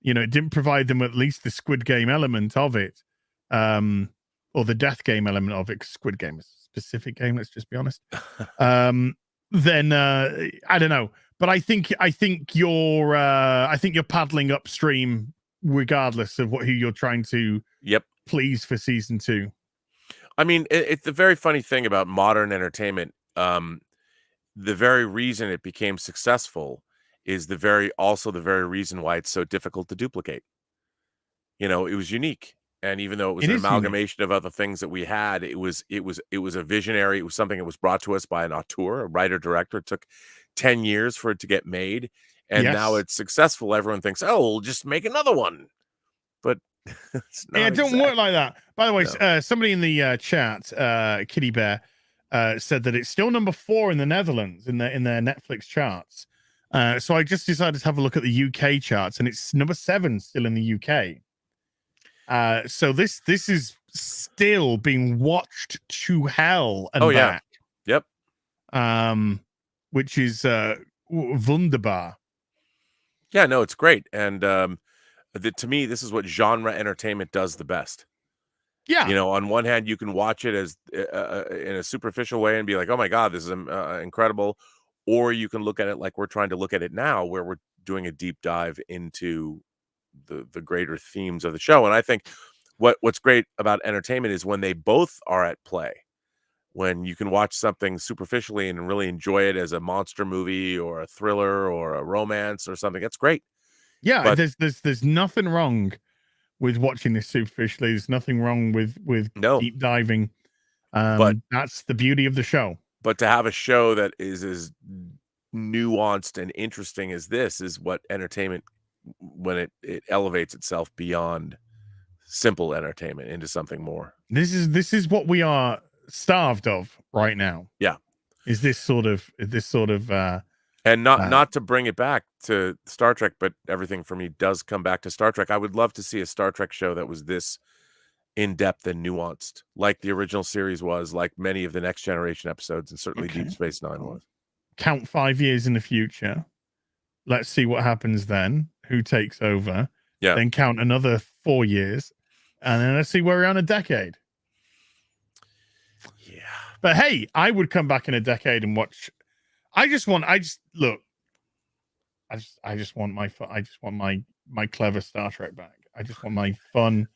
[SPEAKER 2] it didn't provide them at least the Squid Game element of it, or the death game element of it. Squid Game is a specific game. Let's just be honest. Then I don't know, but I think you're paddling upstream regardless of who you're trying to please for season 2.
[SPEAKER 1] I mean, it's the very funny thing about modern entertainment. The very reason it became successful is the very reason why it's so difficult to duplicate. It was unique. And even though it was an amalgamation of other things that we had, it was a visionary. It was something that was brought to us by an auteur, a writer director. It took 10 years for it to get made. And now it's successful. Everyone thinks, oh, we'll just make another one. But it's not
[SPEAKER 2] it don't work like that. By the way, somebody in the chat, Kitty Bear, said that it's still number 4 in the Netherlands in their Netflix charts. So I just decided to have a look at the UK charts, and it's number 7 still in the UK. So this is still being watched to hell and back.
[SPEAKER 1] Yep.
[SPEAKER 2] Which is wunderbar.
[SPEAKER 1] Yeah, no, it's great. And to me, this is what genre entertainment does the best.
[SPEAKER 2] Yeah.
[SPEAKER 1] On one hand, you can watch it as in a superficial way and be like, oh my God, this is incredible. Or you can look at it like we're trying to look at it now, where we're doing a deep dive into the greater themes of the show. And I think what's great about entertainment is when they both are at play. When you can watch something superficially and really enjoy it as a monster movie or a thriller or a romance or something, that's great.
[SPEAKER 2] Yeah, but there's nothing wrong with watching this superficially. There's nothing wrong with deep diving. But that's the beauty of the show.
[SPEAKER 1] But to have a show that is as nuanced and interesting as this is what entertainment, when it elevates itself beyond simple entertainment into something more.
[SPEAKER 2] This is what we are starved of right now.
[SPEAKER 1] Yeah.
[SPEAKER 2] Is this sort of
[SPEAKER 1] and not to bring it back to Star Trek, but everything for me does come back to Star Trek. I would love to see a Star Trek show that was this in-depth and nuanced, like the original series was, like many of the Next Generation episodes, and certainly Deep Space Nine was.
[SPEAKER 2] Count 5 years in the future. Let's see what happens then. Who takes over?
[SPEAKER 1] Yeah.
[SPEAKER 2] Then count another 4 years, and then let's see where we're on a decade.
[SPEAKER 1] Yeah.
[SPEAKER 2] But hey, I would come back in a decade and watch. I just want my clever Star Trek back. I just want my fun,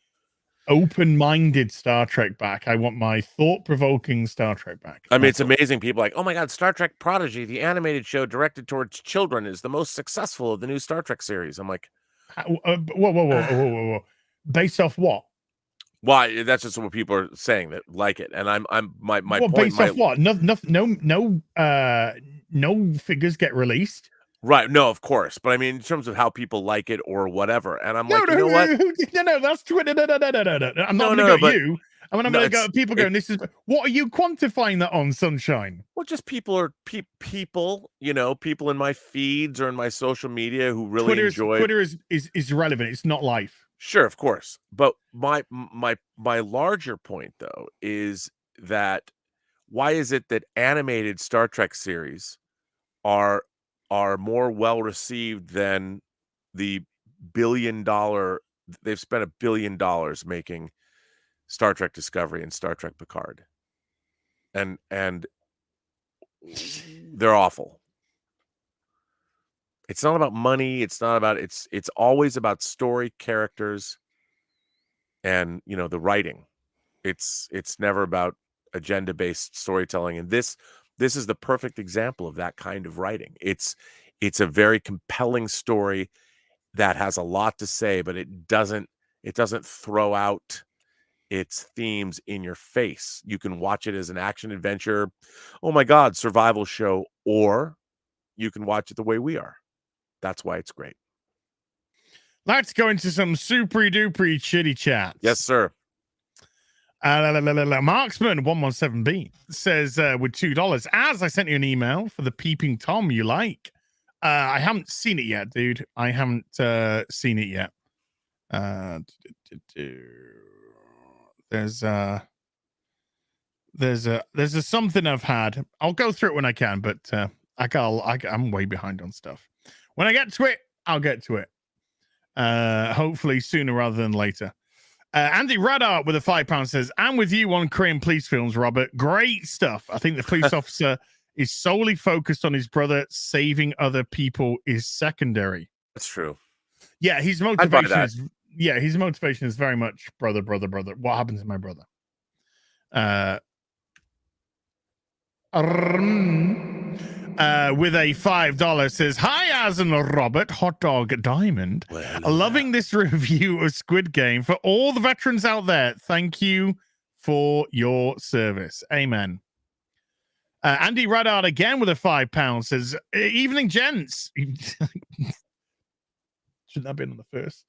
[SPEAKER 2] open-minded Star Trek back. I want my thought-provoking Star Trek back.
[SPEAKER 1] I mean, it's amazing. People are like, oh my God, Star Trek Prodigy, the animated show directed towards children, is the most successful of the new Star Trek series. I'm like,
[SPEAKER 2] whoa. Based off what?
[SPEAKER 1] Why? That's just what people are saying that like it, and my point.
[SPEAKER 2] Based off what? No figures get released.
[SPEAKER 1] Right? No, of course, but I mean, in terms of how people like it or whatever, and I'm like, you know what?
[SPEAKER 2] No, that's Twitter. No. I'm not going to go at you. I'm going to go at people going. This is what are you quantifying that on, Sunshine?
[SPEAKER 1] Well, just people are people, people in my feeds or in my social media who really enjoy.
[SPEAKER 2] Twitter is irrelevant. It's not life.
[SPEAKER 1] Sure, of course. But my larger point, though, is that why is it that animated Star Trek series are more well received than the $1 billion? They've spent $1 billion making Star Trek Discovery and Star Trek Picard, and they're awful. It's not about money. It's not about it's always about story, characters, and the writing. It's never about agenda-based storytelling. And this is the perfect example of that kind of writing. It's a very compelling story that has a lot to say, but it doesn't throw out its themes in your face. You can watch it as an action adventure, oh my God, survival show, or you can watch it the way we are. That's why it's great.
[SPEAKER 2] Let's go into some super duper chitty chats.
[SPEAKER 1] Yes, sir.
[SPEAKER 2] Marksman 117B says with $2, as I sent you an email for the Peeping Tom you like. I haven't seen it yet, dude. I haven't seen it yet. There's a something I've had. I'll go through it when I can, but I'm way behind on stuff. When I get to it, I'll get to it. Hopefully sooner rather than later. Andy Radar with a £5 says, I'm with you on Korean police films, Robert. Great stuff. I think the police officer is solely focused on his brother. Saving other people is secondary.
[SPEAKER 1] That's true.
[SPEAKER 2] Yeah, his motivation is very much brother. What happened to my brother? With a $5 says, hi, Az and Robert, Hot Dog Diamond. Loving this review of Squid Game. For all the veterans out there, thank you for your service. Amen. Andy Radard again with a £5 says, evening, gents. Shouldn't that have been on the first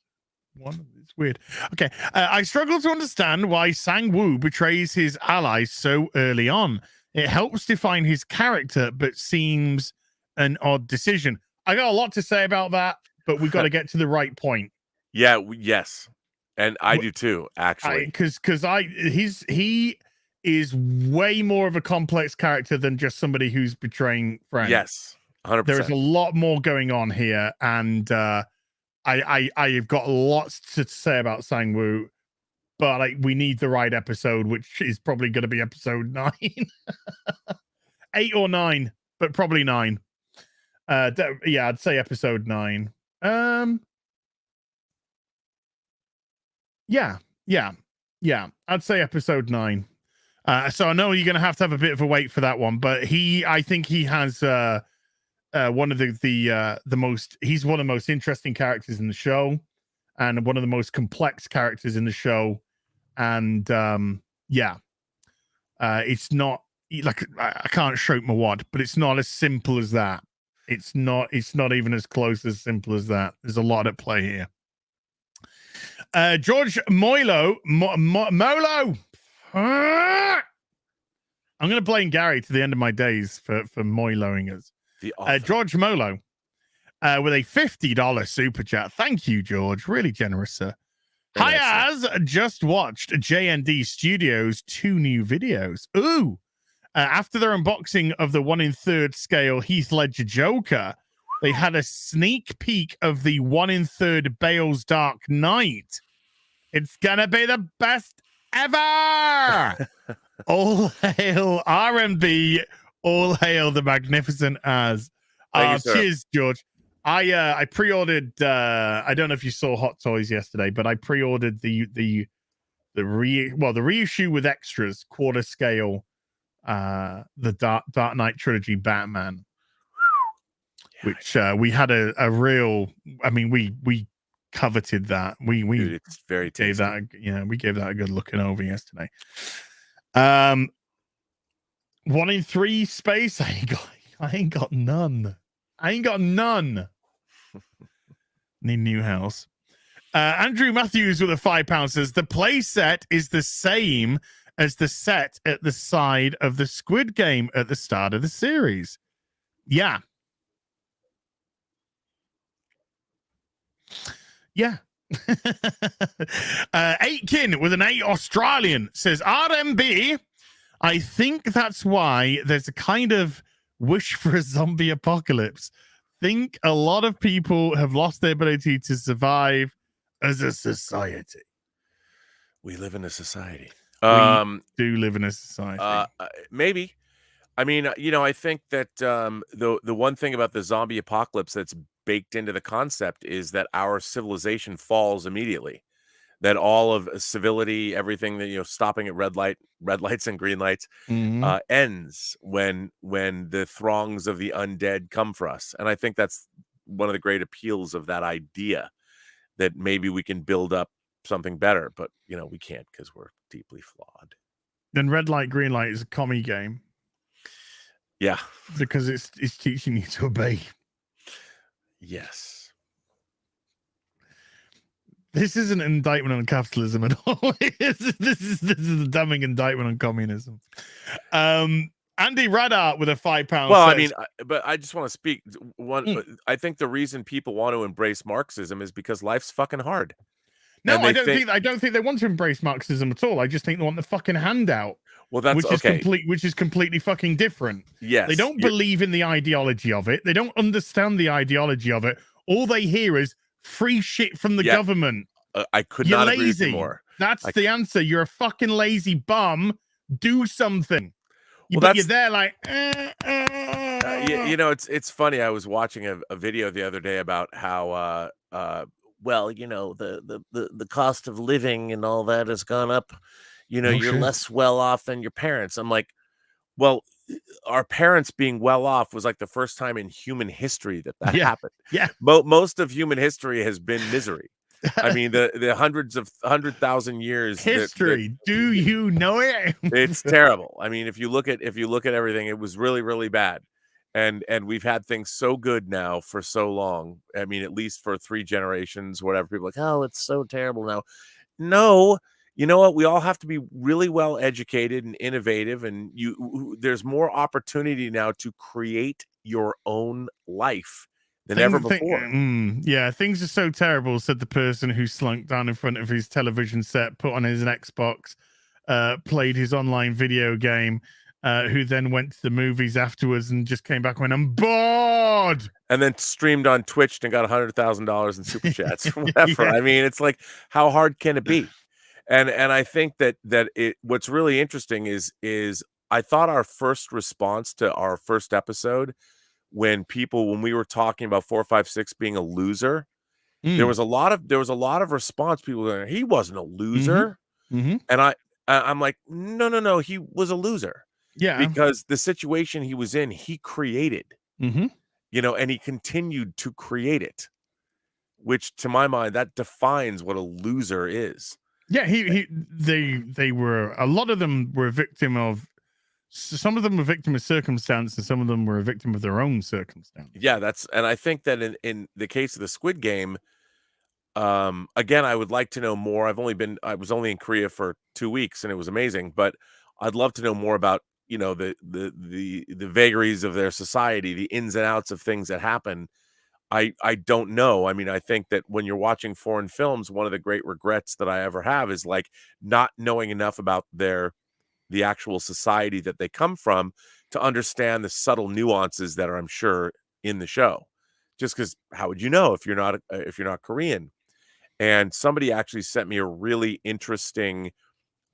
[SPEAKER 2] one? It's weird. Okay. I struggle to understand why Sang-woo betrays his allies so early on. It helps define his character, but seems an odd decision. I got a lot to say about that, but we got to get to the right point.
[SPEAKER 1] Yeah, yes, and I do too, actually.
[SPEAKER 2] Because he is way more of a complex character than just somebody who's betraying friends.
[SPEAKER 1] Yes, 100%.
[SPEAKER 2] There's a lot more going on here, and I've got lots to say about Sang-woo. But we need the right episode, which is probably going to be episode 9. 8 or 9, but probably 9. Yeah, I'd say episode 9. Yeah. I'd say episode 9. So I know you're going to have a bit of a wait for that one, but I think he has one of the most. He's one of the most interesting characters in the show, and one of the most complex characters in the show. And it's not like I can't shout my wad, but it's not as simple as that. It's not even as close as simple as that. There's a lot at play here. George Molo. I'm gonna blame Gary to the end of my days for Moloing us. George Molo with a $50 super chat. Thank you, George. Really generous, sir. Hi, Az just watched JND Studios' 2 new videos. Ooh. After their unboxing of the 1 1/3 scale Heath Ledger Joker, they had a sneak peek of the 1 1/3 Bale's Dark Knight. It's gonna be the best ever. All hail RMB. All hail the magnificent Az. Cheers, George. I pre-ordered. I don't know if you saw Hot Toys yesterday, but I pre-ordered the reissue with extras, quarter scale, the Dark Knight trilogy Batman, which we had a real. I mean, we coveted that. Dude,
[SPEAKER 1] it's very tasty.
[SPEAKER 2] Gave that. We gave that a good looking over yesterday. 1 in 3 space. I ain't got none. Need new house. Andrew Matthews with a £5 says the play set is the same as the set at the side of the Squid Game at the start of the series. Yeah. Aitken with an 8 Australian says RMB. I think that's why there's a kind of wish for a zombie apocalypse. Think a lot of people have lost their ability to survive as a society.
[SPEAKER 1] We live in a society.
[SPEAKER 2] We do live in a society.
[SPEAKER 1] Maybe. I mean, I think that the one thing about the zombie apocalypse that's baked into the concept is that our civilization falls immediately. That all of civility, everything that stopping at red lights and green lights, ends when the throngs of the undead come for us. And I think that's one of the great appeals of that idea, that maybe we can build up something better, but we can't because we're deeply flawed.
[SPEAKER 2] Then red light, green light is a commie game.
[SPEAKER 1] Yeah,
[SPEAKER 2] because it's teaching you to obey.
[SPEAKER 1] Yes.
[SPEAKER 2] This isn't an indictment on capitalism at all. This is a damning indictment on communism. Andy Radart with a £5.
[SPEAKER 1] Well,
[SPEAKER 2] says,
[SPEAKER 1] I mean, but I just want to speak one. I think the reason people want to embrace Marxism is because life's fucking hard.
[SPEAKER 2] No, I don't think they want to embrace Marxism at all. I just think they want the fucking handout.
[SPEAKER 1] Well, that's
[SPEAKER 2] which
[SPEAKER 1] okay.
[SPEAKER 2] Is completely fucking different.
[SPEAKER 1] Yes,
[SPEAKER 2] they don't believe in the ideology of it. They don't understand the ideology of it. All they hear is free shit from the government.
[SPEAKER 1] I could not agree with you more.
[SPEAKER 2] That's the answer. You're a fucking lazy bum. Do something.
[SPEAKER 1] Well,
[SPEAKER 2] you're there like.
[SPEAKER 1] You know, it's funny. I was watching a video the other day about how well, you know, the cost of living and all that has gone up. You know, you're less well off than your parents. I'm like, well, our parents being well off was like the first time in human history that happened.
[SPEAKER 2] Yeah.
[SPEAKER 1] Most of human history has been misery. I mean, the 100,000 years
[SPEAKER 2] history. Do you know it?
[SPEAKER 1] It's terrible. I mean, if you look at everything, it was really, really bad. And we've had things so good now for so long. I mean, at least for 3 generations, whatever. People are like, oh, it's so terrible now. No, you know what? We all have to be really well educated and innovative, and there's more opportunity now to create your own life than ever before.
[SPEAKER 2] Yeah, things are so terrible, said the person who slunk down in front of his television set, put on his Xbox, played his online video game, who then went to the movies afterwards and just came back and went, I'm bored.
[SPEAKER 1] And then streamed on Twitch and got $100,000 in super chats or whatever. I mean, it's like, how hard can it be? And I think that what's really interesting is I thought our first response to our first episode, when we were talking about 456 being a loser, there was a lot of response. People going, he wasn't a loser. And I'm like, no, he was a loser.
[SPEAKER 2] Yeah,
[SPEAKER 1] because the situation he was in, he created, you know, and he continued to create it, which to my mind, that defines what a loser is.
[SPEAKER 2] Yeah, they were, a lot of them were a victim of, some of them were victim of circumstance, and some of them were a victim of their own circumstance.
[SPEAKER 1] Yeah, and I think that in the case of the Squid Game, again, I would like to know more. I was only in Korea for 2 weeks and it was amazing, but I'd love to know more about, you know, the vagaries of their society, the ins and outs of things that happen. I don't know. I mean, I think that when you're watching foreign films, one of the great regrets that I ever have is like not knowing enough about the actual society that they come from to understand the subtle nuances that are, I'm sure, in the show. Just because how would you know if you're not Korean? And somebody actually sent me a really interesting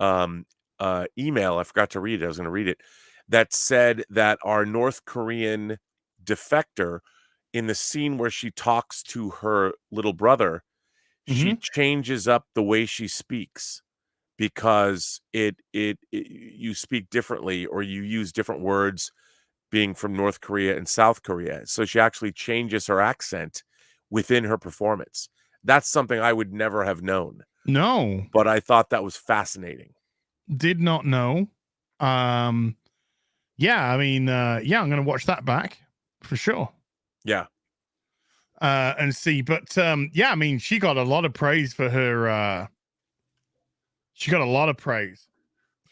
[SPEAKER 1] email. I forgot to read it. I was going to read it. That said that our North Korean defector, in the scene where she talks to her little brother, she changes up the way she speaks because you speak differently, or you use different words being from North Korea and South Korea. So she actually changes her accent within her performance. That's something I would never have known.
[SPEAKER 2] No.
[SPEAKER 1] But I thought that was fascinating.
[SPEAKER 2] Did not know. Yeah, I mean, I'm going to watch that back for sure.
[SPEAKER 1] Yeah.
[SPEAKER 2] And see, but yeah, I mean, she got a lot of praise for her. She got a lot of praise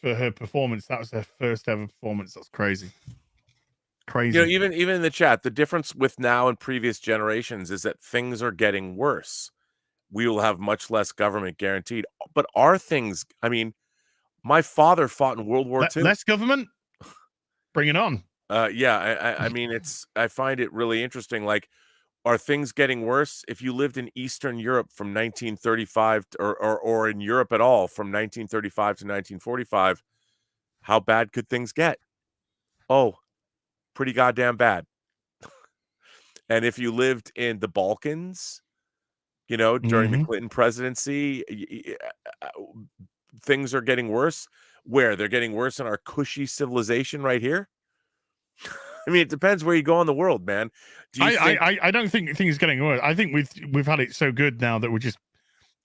[SPEAKER 2] for her performance. That was her first ever performance. That's crazy. Crazy.
[SPEAKER 1] You know, even in the chat, the difference with now and previous generations is that things are getting worse. We will have much less government guaranteed. But are things, I mean, my father fought in World War II.
[SPEAKER 2] Less government? Bring it on.
[SPEAKER 1] Yeah, I mean, I find it really interesting. Like, are things getting worse? If you lived in Eastern Europe from 1935 or in Europe at all from 1935 to 1945, how bad could things get? Oh, pretty goddamn bad. And if you lived in the Balkans, you know, during the Clinton presidency, things are getting worse. Where they're getting worse in our cushy civilization right here. I mean, it depends where you go in the world, man.
[SPEAKER 2] I don't think things are getting worse. I think we've had it so good now that we're just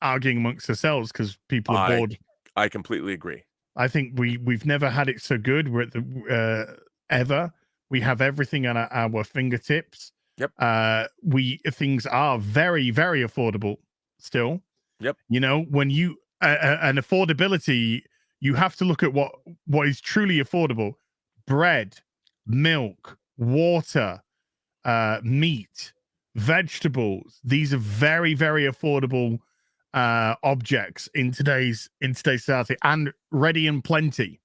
[SPEAKER 2] arguing amongst ourselves because people are bored.
[SPEAKER 1] I completely agree.
[SPEAKER 2] I think we've never had it so good. We're at the ever. We have everything at our fingertips.
[SPEAKER 1] Yep.
[SPEAKER 2] Things are very, very affordable still.
[SPEAKER 1] Yep.
[SPEAKER 2] When you and affordability, you have to look at what is truly affordable: bread, milk, water, meat, vegetables. These are very, very affordable objects in today's society, and ready and plenty.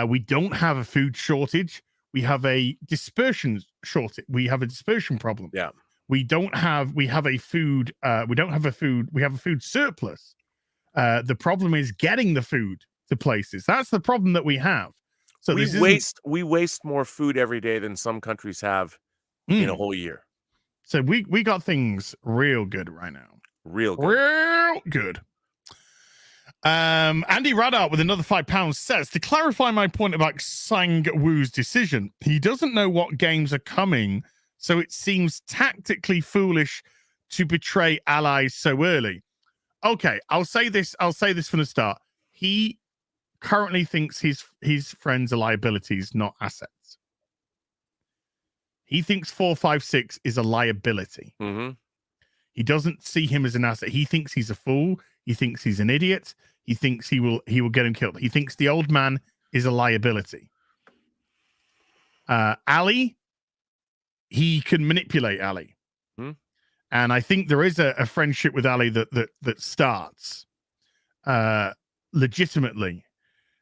[SPEAKER 2] We don't have a food shortage. We have a dispersion shortage. We have a dispersion problem.
[SPEAKER 1] Yeah.
[SPEAKER 2] We have a food surplus. The problem is getting the food to places. That's the problem that we have. So
[SPEAKER 1] we waste more food every day than some countries have in a whole year.
[SPEAKER 2] So we got things real good right now.
[SPEAKER 1] Real
[SPEAKER 2] good. Andy Radart with another £5 says, to clarify my point about Sang-woo's decision, he doesn't know what games are coming, so it seems tactically foolish to betray allies so early. Okay, I'll say this from the start. He currently thinks his friends are liabilities, not assets. He thinks 456 is a liability.
[SPEAKER 1] Mm-hmm.
[SPEAKER 2] He doesn't see him as an asset. He thinks he's a fool. He thinks he's an idiot. He thinks he will get him killed. He thinks the old man is a liability. Ali, he can manipulate Ali. And I think there is a friendship with Ali that starts legitimately.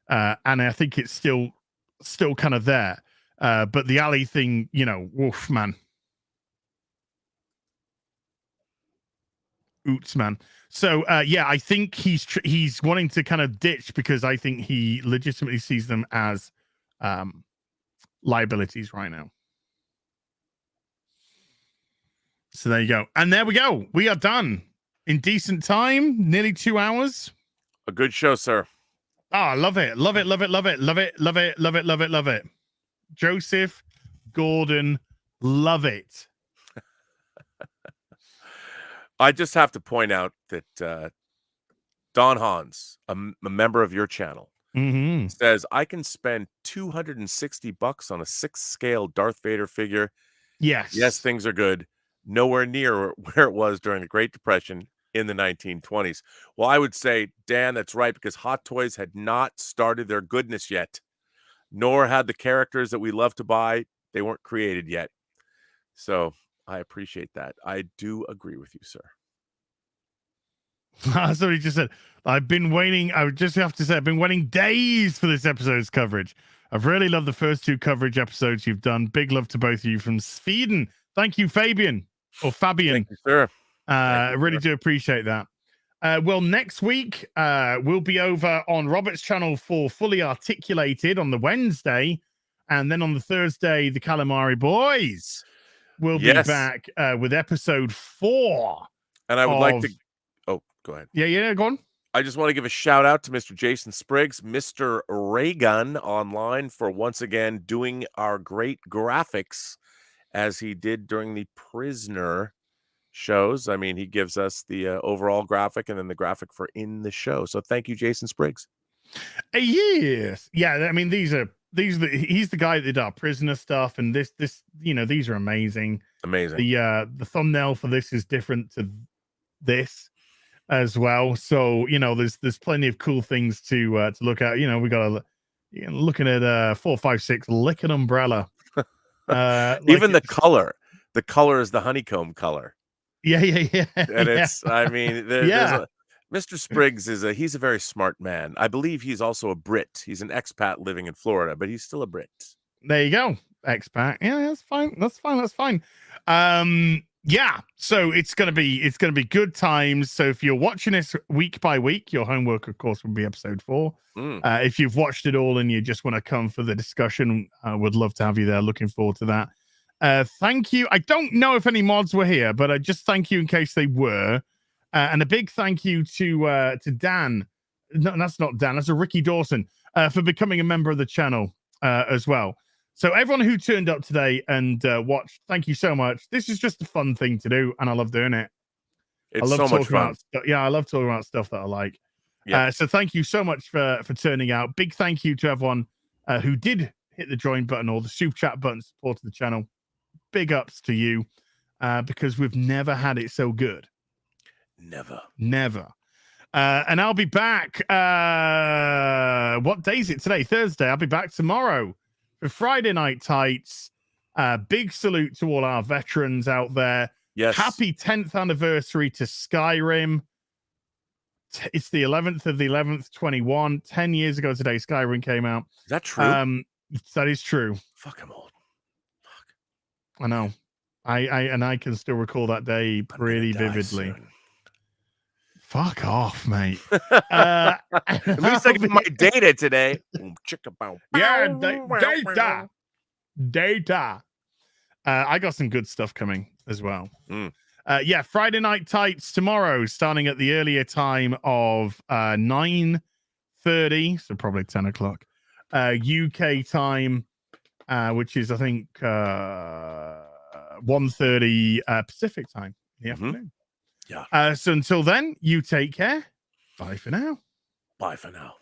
[SPEAKER 2] And I think it's still kind of there. But the Ali thing, woof, man. Oots, man. So I think he's wanting to kind of ditch, because I think he legitimately sees them as liabilities right now. So there you go. And there we go. We are done in decent time, nearly 2 hours.
[SPEAKER 1] A good show, sir.
[SPEAKER 2] Oh, I love it. Love it. Love it. Love it. Love it. Love it. Love it. Love it. Love it. Joseph Gordon, love it.
[SPEAKER 1] I just have to point out that Don Hans, a member of your channel, says, I can spend $260 on a 6-scale Darth Vader figure. Yes, things are good. Nowhere near where it was during the Great Depression in the 1920s. Well, I would say, Dan, that's right, because Hot Toys had not started their goodness yet, nor had the characters that we love to buy. They weren't created yet. So I appreciate that. I do agree with you, sir.
[SPEAKER 2] That's what he just said. I've been waiting. I would just have to say, I've been waiting days for this episode's coverage. I've really loved the first 2 coverage episodes you've done. Big love to both of you from Sweden. Thank you, Fabian.
[SPEAKER 1] Thank you, sir.
[SPEAKER 2] I really do appreciate that. Well, next week, we'll be over on Robert's channel for Fully Articulated on the Wednesday. And then on the Thursday, the Calamari Boys will be back with episode 4.
[SPEAKER 1] And I would like to... Oh, go ahead.
[SPEAKER 2] Yeah, go on.
[SPEAKER 1] I just want to give a shout out to Mr. Jason Spriggs, Mr. Raygun online, for once again doing our great graphics as he did during the Prisoner shows. I mean, he gives us the overall graphic and then the graphic for in the show. So thank you, Jason Spriggs.
[SPEAKER 2] Yes. Yeah, I mean, he's the guy that did our Prisoner stuff, and this these are amazing. The thumbnail for this is different to this as well. So, there's plenty of cool things to look at. We got looking at 456 Lick an Umbrella.
[SPEAKER 1] Even the color is the honeycomb color.
[SPEAKER 2] Yeah.
[SPEAKER 1] And it's, I mean, there's Mr. Spriggs he's a very smart man. I believe he's also a Brit. He's an expat living in Florida, but he's still a Brit. There
[SPEAKER 2] you go. Expat. Yeah, that's fine. That's fine. Yeah. So it's gonna be good times. So if you're watching this week by week, your homework, of course, will be episode 4. If you've watched it all and you just want to come for the discussion, I would love to have you there. Looking forward to that. Thank you. I don't know if any mods were here, but I just thank you in case they were. And a big thank you to Dan. No, that's not Dan. That's a Ricky Dawson for becoming a member of the channel as well. So everyone who turned up today and watched, thank you so much. This is just a fun thing to do, and I love doing it.
[SPEAKER 1] It's so much fun.
[SPEAKER 2] I love talking about stuff that I like.
[SPEAKER 1] Yeah.
[SPEAKER 2] So thank you so much for turning out. Big thank you to everyone who did hit the join button or the super chat button, supported the channel. Big ups to you because we've never had it so good. Never. And I'll be back. What day is it today? Thursday. I'll be back tomorrow for Friday Night Tights. Big salute to all our veterans out there.
[SPEAKER 1] Yes.
[SPEAKER 2] Happy 10th anniversary to Skyrim. It's the 11th of the 11th, 21. 10 years ago today, Skyrim came out.
[SPEAKER 1] Is that true?
[SPEAKER 2] That is true.
[SPEAKER 1] Fuck, I'm old. Fuck.
[SPEAKER 2] I know. I can still recall that day pretty vividly. Fuck off, mate.
[SPEAKER 1] At least I get my data today.
[SPEAKER 2] Yeah, data. I got some good stuff coming as well. Yeah, Friday Night Tights tomorrow, starting at the earlier time of 9:30, so probably 10 o'clock UK time, which is, I think, 1:30 Pacific time in the afternoon.
[SPEAKER 1] Yeah.
[SPEAKER 2] So until then, you take care. Bye for now.
[SPEAKER 1] Bye for now.